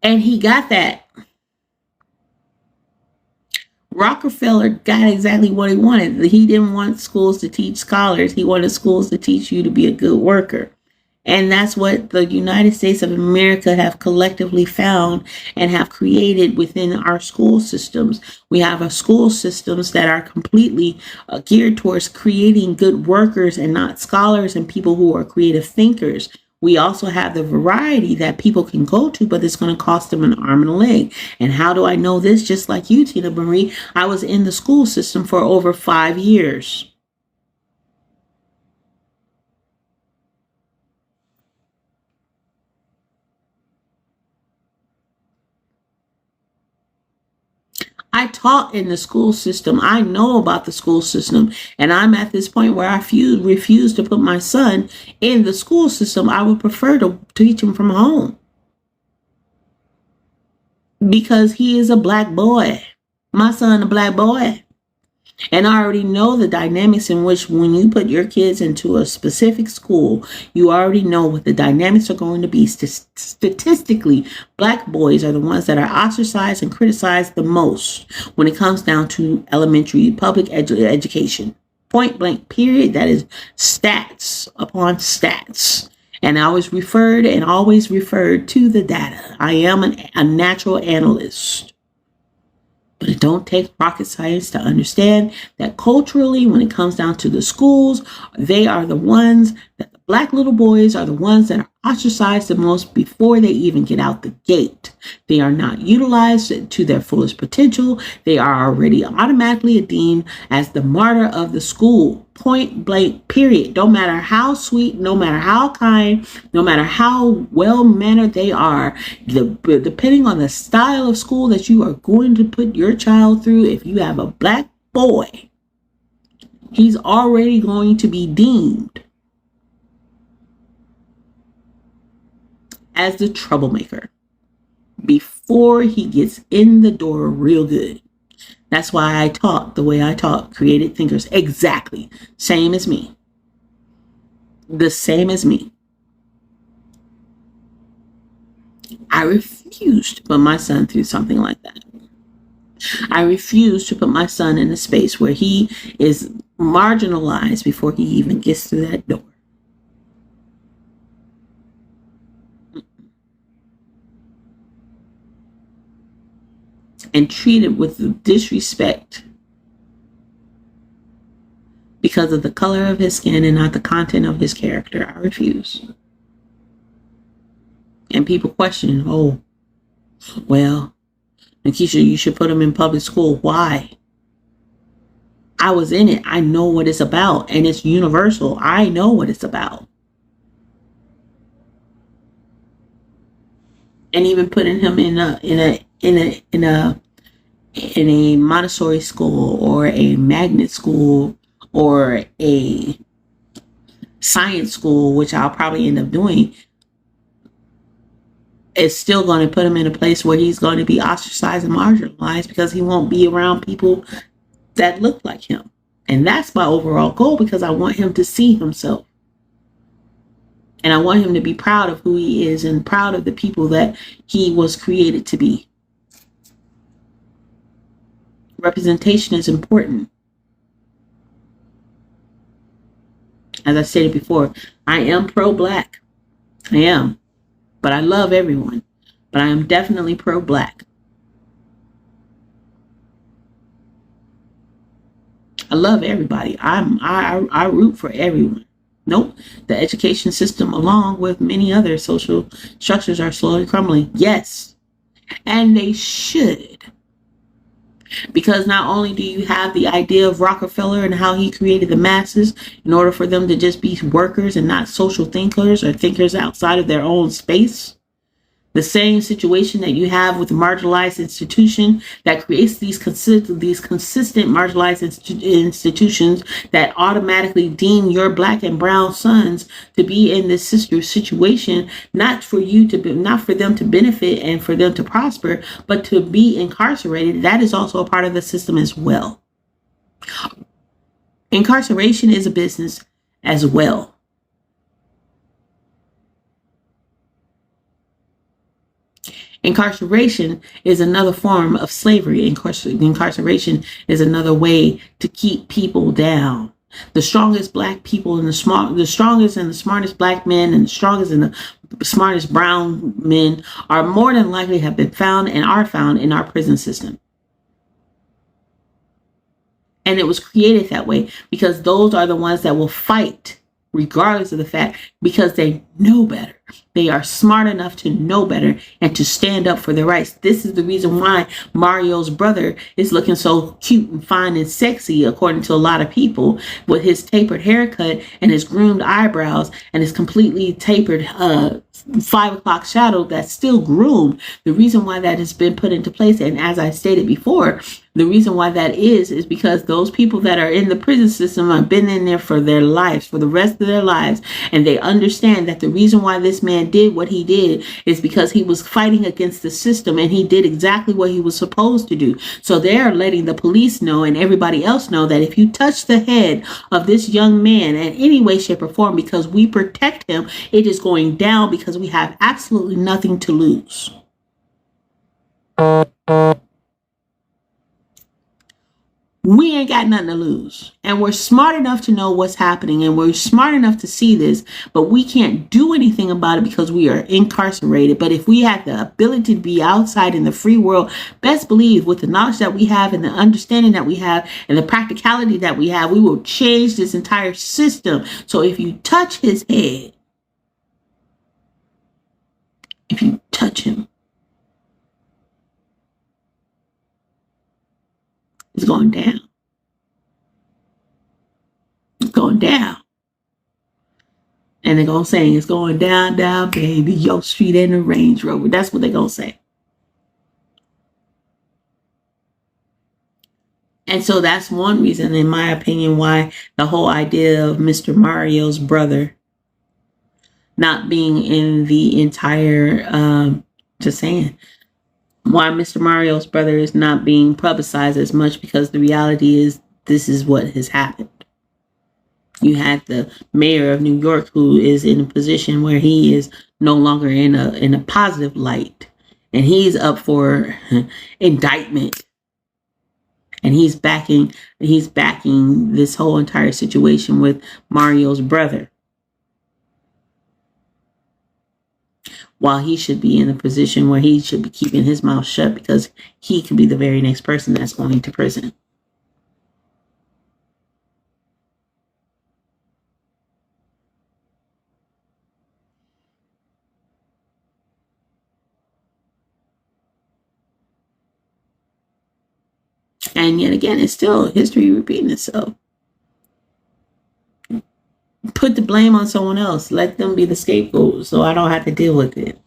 And he got that. Rockefeller got exactly what he wanted. He didn't want schools to teach scholars. He wanted schools to teach you to be a good worker. And that's what the United States of America have collectively found and have created within our school systems. We have a school systems that are completely geared towards creating good workers and not scholars and people who are creative thinkers. We also have the variety that people can go to, but it's going to cost them an arm and a leg. And how do I know this? Just like you, Tina Marie, I was in the school system for over 5 years. I taught in the school system. I know about the school system. And I'm at this point where I refuse to put my son in the school system. I would prefer to teach him from home. Because he is a black boy. My son, a black boy. And I already know the dynamics in which when you put your kids into a specific school, you already know what the dynamics are going to be. Statistically, black boys are the ones that are ostracized and criticized the most when it comes down to elementary public education. Point blank, period. That is stats upon stats. And I always referred to the data. I am a natural analyst. But it don't take rocket science to understand that culturally, when it comes down to the schools, they are the ones that the Black little boys are the ones that are ostracized the most before they even get out the gate. They are not utilized to their fullest potential. They are already automatically deemed as the martyr of the school. Point blank, period. No matter how sweet, no matter how kind, no matter how well-mannered they are, depending on the style of school that you are going to put your child through, if you have a black boy, he's already going to be deemed as the troublemaker before he gets in the door real good. That's why I talk the way I talk. Creative thinkers, exactly. Same as me. The same as me. I refuse to put my son through something like that. I refuse to put my son in a space where he is marginalized before he even gets through that door. And treated with disrespect because of the color of his skin and not the content of his character. I refuse. And people question, oh, well, NaKeesha, you should put him in public school. Why? I was in it. I know what it's about, and it's universal. I know what it's about. And even putting him in a Montessori school or a magnet school or a science school, which I'll probably end up doing, it's still going to put him in a place where he's going to be ostracized and marginalized because he won't be around people that look like him. And that's my overall goal, because I want him to see himself. And I want him to be proud of who he is and proud of the people that he was created to be. Representation is important. As I stated before, I am pro-black. I am. But I love everyone. But I am definitely pro-black. I love everybody. I root for everyone. Nope. The education system, along with many other social structures, are slowly crumbling. Yes. And they should. Because not only do you have the idea of Rockefeller and how he created the masses in order for them to just be workers and not social thinkers or thinkers outside of their own space. The same situation that you have with the marginalized institution that creates these consistent marginalized institutions that automatically deem your black and brown sons to be in this situation, not for them to benefit and for them to prosper, but to be incarcerated. That is also a part of the system as well. Incarceration is a business as well. Incarceration is another form of slavery. Incarceration is another way to keep people down. The strongest black people and the strongest and the smartest black men and the strongest and the smartest brown men are more than likely have been found and are found in our prison system. And it was created that way because those are the ones that will fight regardless of the fact, because they know better. They are smart enough to know better and to stand up for their rights. This is the reason why Mario's brother is looking so cute and fine and sexy, according to a lot of people, with his tapered haircut and his groomed eyebrows and his completely tapered 5 o'clock shadow that's still groomed. The reason why that has been put into place, and as I stated before, the reason why that is because those people that are in the prison system have been in there for their lives, for the rest of their lives, and they understand that the reason why this man did what he did is because he was fighting against the system, and he did exactly what he was supposed to do. So they are letting the police know and everybody else know that if you touch the head of this young man in any way, shape, or form, because we protect him, it is going down because we have absolutely nothing to lose. We ain't got nothing to lose. And we're smart enough to know what's happening, and we're smart enough to see this, but we can't do anything about it because we are incarcerated. But if we had the ability to be outside in the free world, best believe with the knowledge that we have and the understanding that we have and the practicality that we have, we will change this entire system. So if you touch his head, if you touch him, it's going down. It's going down. And they're going to say, it's going down, down, baby, your street and the Range Rover. That's what they're going to say. And so that's one reason, in my opinion, why the whole idea of Mr. Mario's brother not being in the entire, just saying, why Mr. Mario's brother is not being publicized as much, because the reality is this is what has happened. You had the mayor of New York, who is in a position where he is no longer in a positive light, and he's up for indictment, and he's backing this whole entire situation with Mario's brother, while he should be in a position where he should be keeping his mouth shut, because he could be the very next person that's going to prison. And yet again, it's still history repeating itself. Put the blame on someone else. Let them be the scapegoat so I don't have to deal with it.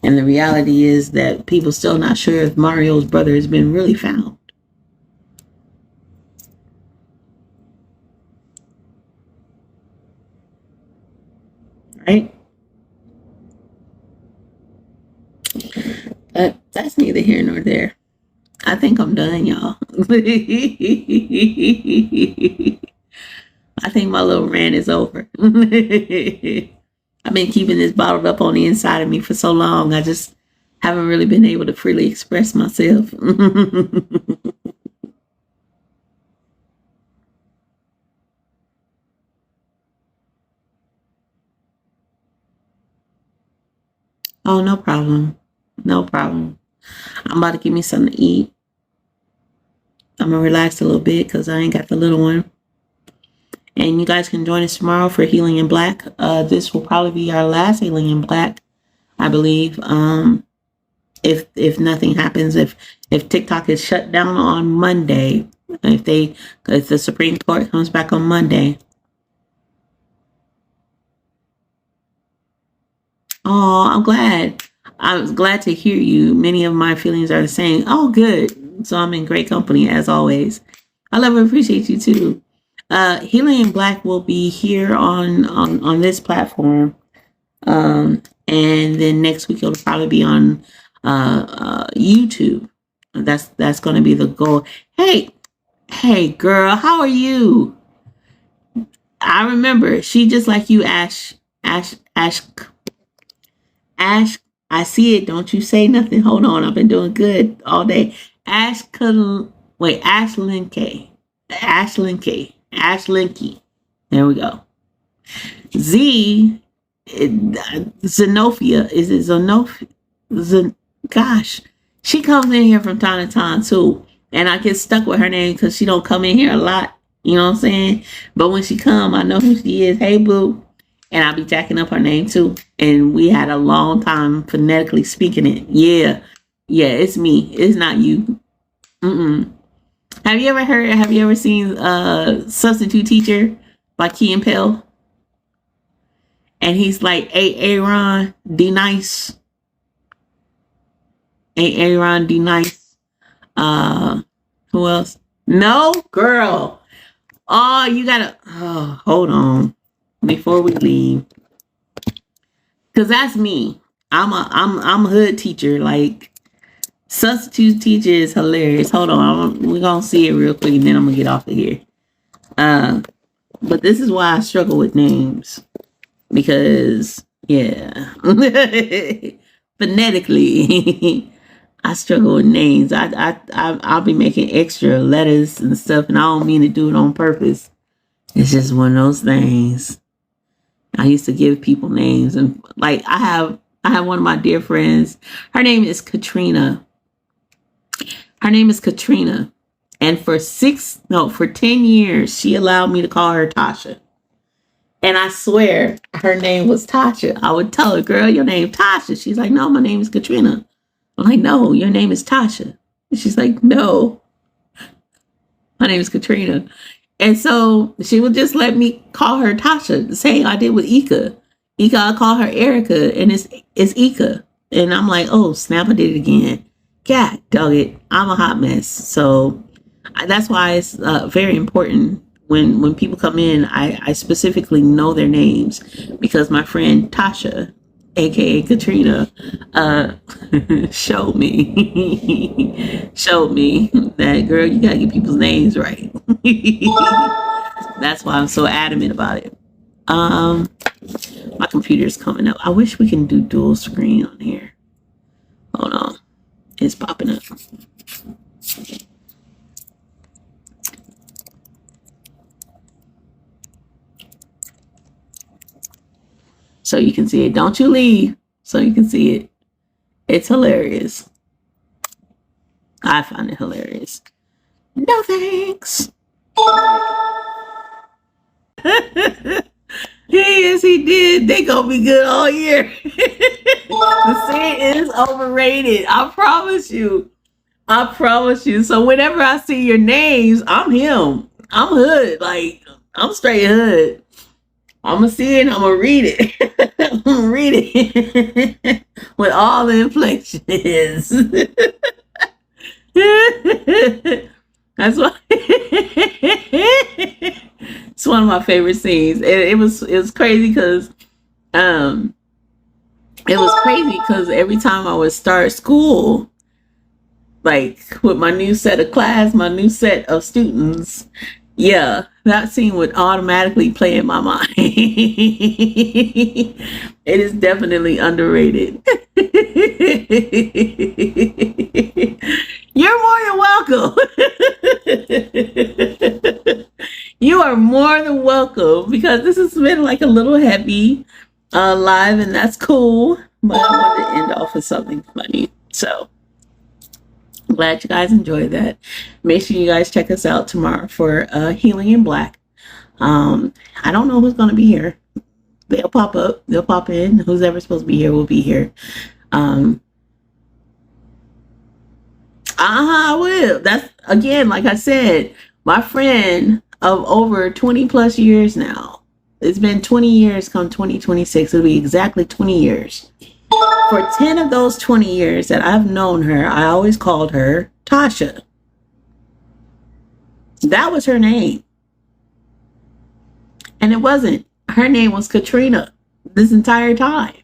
And the reality is that people still not sure if Mario's brother has been really found. Right? But that's neither here nor there. I think I'm done, y'all. I think my little rant is over. I've been keeping this bottled up on the inside of me for so long. I just haven't really been able to freely express myself. Oh, no problem. No problem. I'm about to give me something to eat. I'm going to relax a little bit because I ain't got the little one. And you guys can join us tomorrow for Healing in Black. This will probably be our last Healing in Black, I believe. If nothing happens, if TikTok is shut down on Monday, if the Supreme Court comes back on Monday. Oh, I'm glad. I was glad to hear you. Many of my feelings are the same. Oh, good. So I'm in great company as always. I love and appreciate you too. Healing in Black will be here on this platform. And then next week it'll probably be on YouTube. That's going to be the goal. Hey girl, how are you? I remember she just like you, Ash. I see it. Don't you say nothing. Hold on. I've been doing good all day. Ashlyn Key. There we go. Z, Zenofia. Is it Zenofia? Gosh, she comes in here from time to time too, and I get stuck with her name because she don't come in here a lot. You know what I'm saying? But when she come, I know who she is. Hey, boo. And I'll be jacking up her name too. And we had a long time phonetically speaking it. Yeah, it's me. It's not you. Have you ever seen Substitute Teacher by Key and Peele? And he's like, Aaron D Nice. Aaron D Nice. Who else? No, girl. Oh, you gotta hold on before we leave. Cause that's me. I'm a hood teacher. Like, substitute teacher is hilarious. Hold on, we're gonna see it real quick, and then I'm gonna get off of here. But this is why I struggle with names, because phonetically, I struggle with names. I'll be making extra letters and stuff, and I don't mean to do it on purpose. It's just one of those things. I used to give people names, and like I have one of my dear friends. Her name is Katrina. Her name is Katrina, and for 10 years, she allowed me to call her Tasha. And I swear her name was Tasha. I would tell her, girl, your name Tasha. She's like, no, my name is Katrina. I'm like, no, your name is Tasha. And she's like, no, my name is Katrina. And so she would just let me call her Tasha. The same I did with Ika. Ika, I call her Erica, and it's Ika. And I'm like, oh, snap, I did it again. God, dog it. I'm a hot mess. So that's why it's very important when people come in, I specifically know their names, because my friend Tasha, aka Katrina, showed me that, girl, you gotta get people's names right. That's why I'm so adamant about it. My computer's coming up. I wish we can do dual screen on here. Hold on, it's popping up. So you can see it. Don't you leave so you can see it. It's hilarious. I find it hilarious. No thanks. Yes, he did. They gonna be good all year. The scene is overrated. I promise you. I promise you. So whenever I see your names, I'm him. I'm hood. Like, I'm straight hood. I'm gonna see it. I'm gonna read it. I'm gonna read it with all the inflections. That's why it's one of my favorite scenes. It was crazy because every time I would start school, like with my new set of class, my new set of students, yeah, that scene would automatically play in my mind. It is definitely underrated. You're more than welcome. You are more than welcome, because this has been like a little heavy live, and that's cool. But I wanted to end off with something funny. So I'm glad you guys enjoyed that. Make sure you guys check us out tomorrow for Healing in Black. I don't know who's going to be here. They'll pop up. They'll pop in. Who's ever supposed to be here will be here. I will. That's, again, like I said, my friend of over 20 plus years now. It's been 20 years come 2026. It'll be exactly 20 years. For 10 of those 20 years that I've known her, I always called her Tasha. That was her name. And it wasn't. Her name was Katrina this entire time.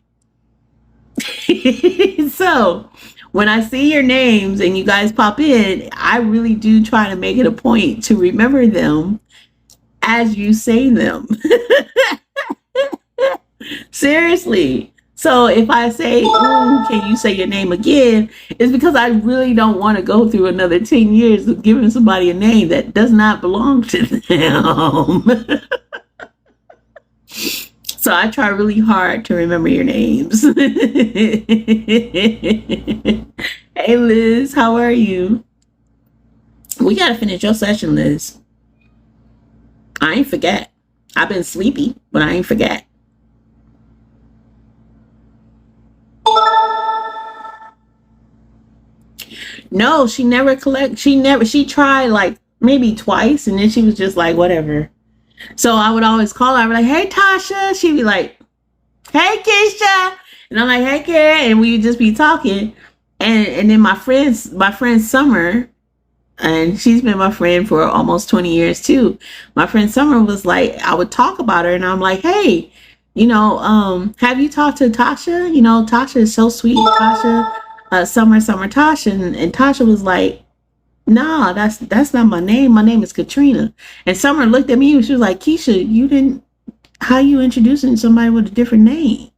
So when I see your names and you guys pop in, I really do try to make it a point to remember them as you say them. Seriously. So if I say, can you say your name again? It's because I really don't want to go through another 10 years of giving somebody a name that does not belong to them. So I try really hard to remember your names. Hey, Liz, how are you? We got to finish your session, Liz. I ain't forget. I've been sleepy, but I ain't forget. No, she never she tried like maybe twice, and then she was just like, whatever. So I would always call her. I'd be like, hey, Tasha. She'd be like, hey, Keisha. And I'm like, hey, Kara. And we would just be talking. And then my friend Summer, and she's been my friend for almost 20 years too. My friend Summer was like, I would talk about her, and I'm like, hey, have you talked to Tasha? Tasha is so sweet. Tasha, Summer Tasha. And Tasha was like, nah, that's not my name. My name is Katrina. And Summer looked at me and she was like, Keisha, how you introducing somebody with a different name?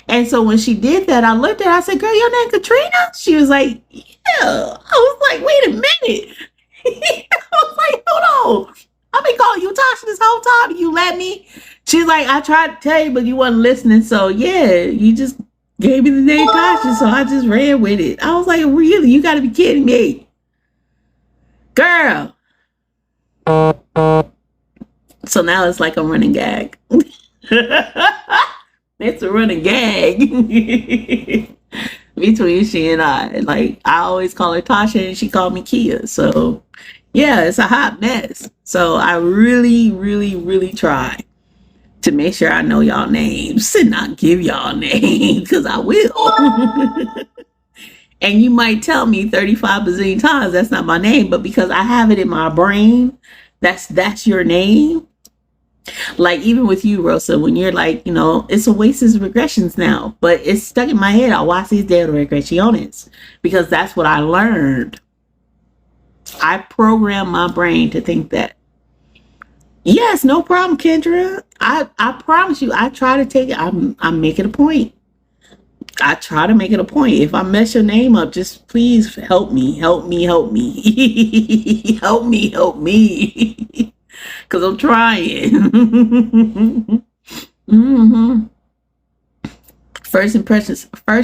And so when she did that, I looked at her, I said, girl, your name Katrina? She was like, yeah. I was like, wait a minute. I was like, hold on. I've been calling you Tasha this whole time. You let me? She's like, I tried to tell you, but you wasn't listening. So yeah, you just gave me the name Tasha. So I just ran with it. I was like, really? You got to be kidding me. Girl. So now it's like a running gag. It's a running gag between she and I. Like, I always call her Tasha and she called me Kia. So yeah, it's a hot mess. So I really, really, really try to make sure I know y'all names and not give y'all names, because I will. And you might tell me 35 bazillion times that's not my name, but because I have it in my brain, that's your name. Like even with you, Rosa, when you're like, you know, it's Oasis regressions now, but it's stuck in my head. I'll watch these daily regressiones because that's what I learned. I program my brain to think that. Yes, no problem, Kendra. I promise you, I try to take it. I make it a point. I try to make it a point. If I mess your name up, just please help me. Help me. Help me. Help me. Help me. Because I'm trying. Mm-hmm. First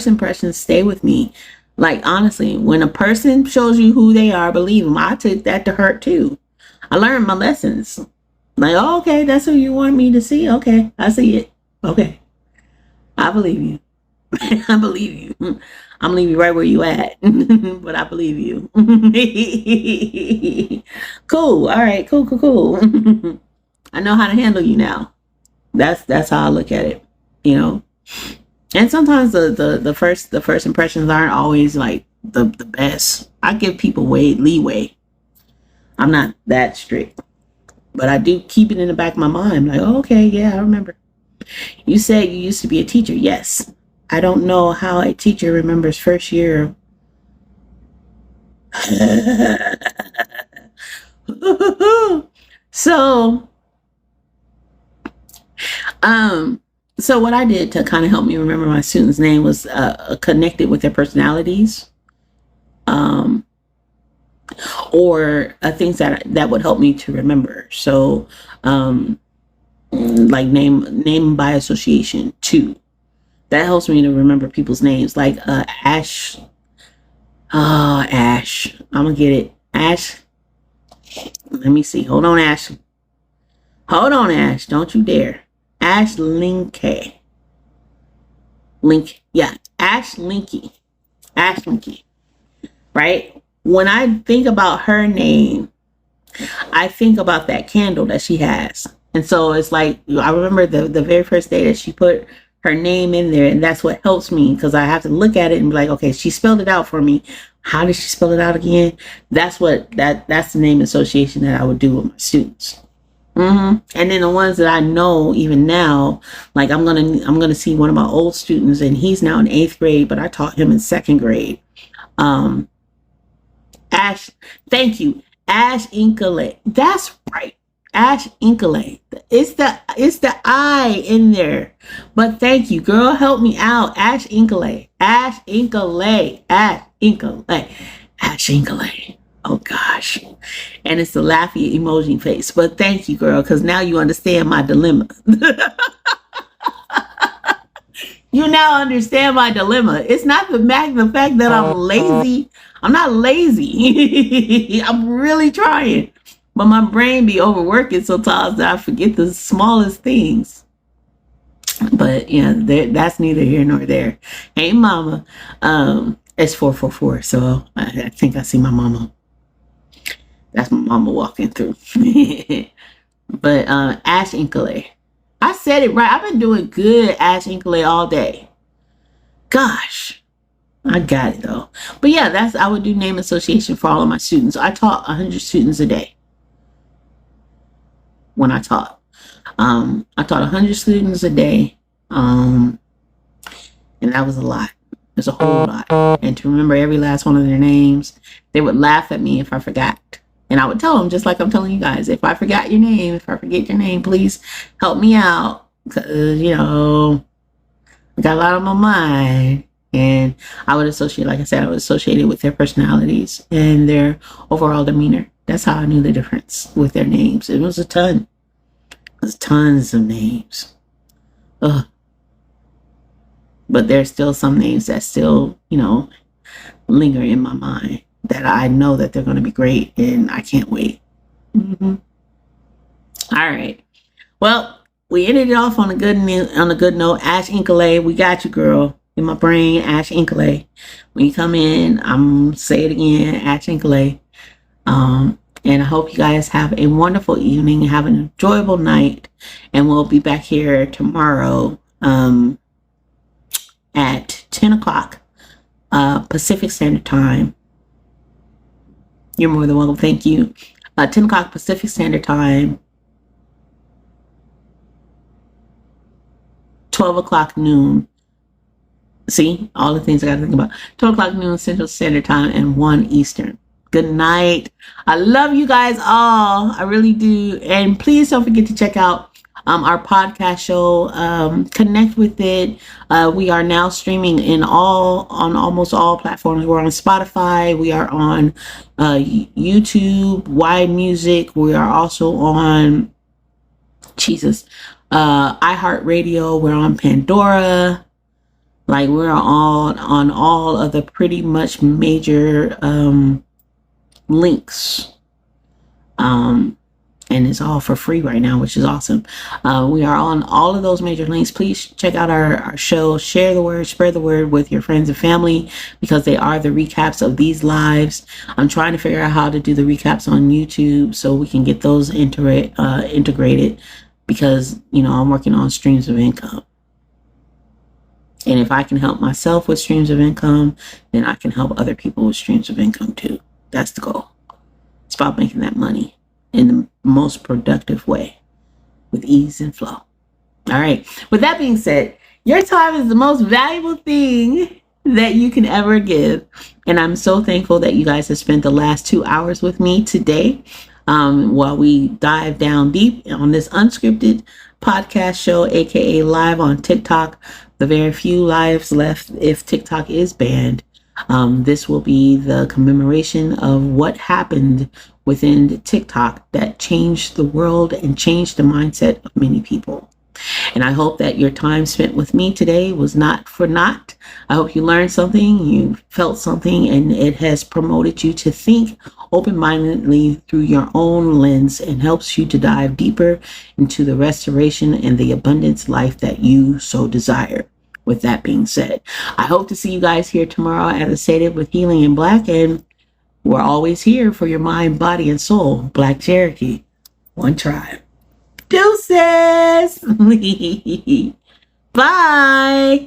impressions stay with me. Like, honestly, when a person shows you who they are, believe them. I took that to hurt too. I learned my lessons. Like, oh, okay, that's who you want me to see. Okay, I see it. Okay, I believe you. I believe you. I'm gonna leave you right where you at. But I believe you. Cool. All right. Cool. I know how to handle you now. That's how I look at it. You know. And sometimes the first impressions aren't always like the best. I give people leeway. I'm not that strict, but I do keep it in the back of my mind. Like, oh, okay, yeah, I remember. You said you used to be a teacher. Yes. I don't know how a teacher remembers first year. So what I did to kind of help me remember my students' name was connected with their personalities, or things that would help me to remember. So, like name by association too. That helps me to remember people's names. Like Ash. Oh, Ash. I'm gonna get it. Ash. Let me see. Hold on, Ash. Don't you dare. Ash Linke. Yeah. Ash Linky. Right? When I think about her name, I think about that candle that she has. And so it's like, I remember the very first day that she put her name in there, and that's what helps me, because I have to look at it and be like, okay, she spelled it out for me. How did she spell it out again? That's the name association that I would do with my students. And then the ones that I know even now, like I'm gonna see one of my old students, and he's now in 8th grade, but I taught him in 2nd grade. Ash, thank you, Ash Inkale. That's right. Ash Inkale. It's the I in there. But thank you, girl. Help me out. Ash Inkale. Oh gosh. And it's the laughy emoji face. But thank you, girl, because now you understand my dilemma. You now understand my dilemma. It's not the fact that I'm lazy. I'm not lazy. I'm really trying. But my brain be overworking sometimes that I forget the smallest things. But yeah, that's neither here nor there. Hey, mama. It's 444, so I think I see my mama. That's my mama walking through. But Ash Inkale. I said it right. I've been doing good, Ash Inkale, all day. Gosh. I got it though. But yeah, I would do name association for all of my students. I taught 100 students a day. When I taught. I taught 100 students a day. And that was a lot. It's a whole lot. And to remember every last one of their names, they would laugh at me if I forgot. And I would tell them, just like I'm telling you guys, if I forget your name, please help me out. Because, I got a lot on my mind. And I would associate, like I said, I would associate it with their personalities and their overall demeanor. That's how I knew the difference with their names. It was a ton. It was tons of names. Ugh. But there's still some names that still, linger in my mind that I know that they're going to be great, and I can't wait. Mm-hmm. All right. Well, we ended it off on a good note. Ash Inkale, we got you, girl. In my brain, Ash Inkale. When you come in, I'm say it again, Ash Inkale. And I hope you guys have a wonderful evening, have an enjoyable night, and we'll be back here tomorrow at 10 o'clock Pacific Standard Time. You're more than welcome. Thank you. 10 o'clock Pacific Standard Time. 12 o'clock noon. See, all the things I got to think about. 12 o'clock noon Central Standard Time and 1 Eastern. Good night. I love you guys all. I really do. And please don't forget to check out our podcast show. Connect with it. We are now streaming on almost all platforms. We're on Spotify. We are on YouTube, Y Music. We are also on iHeartRadio. We're on Pandora. Like, we're on all of the pretty much major links. And it's all for free right now, which is awesome. We are on all of those major links. Please check out our show. Share the word, spread the word with your friends and family, because they are the recaps of these lives. I'm trying to figure out how to do the recaps on YouTube so we can get those integrated, because, I'm working on streams of income. And if I can help myself with streams of income, then I can help other people with streams of income too. That's the goal. It's about making that money in the most productive way with ease and flow. All right. With that being said, your time is the most valuable thing that you can ever give. And I'm so thankful that you guys have spent the last 2 hours with me today while we dive down deep on this unscripted podcast show, aka live on TikTok. The very few lives left if TikTok is banned. This will be the commemoration of what happened within TikTok that changed the world and changed the mindset of many people. And I hope that your time spent with me today was not for naught. I hope you learned something, you felt something, and it has promoted you to think open-mindedly through your own lens and helps you to dive deeper into the restoration and the abundance life that you so desire. With that being said, I hope to see you guys here tomorrow, as I stated, with Healing in Black, and we're always here for your mind, body, and soul. Black Cherokee, one tribe. Deuces! Bye!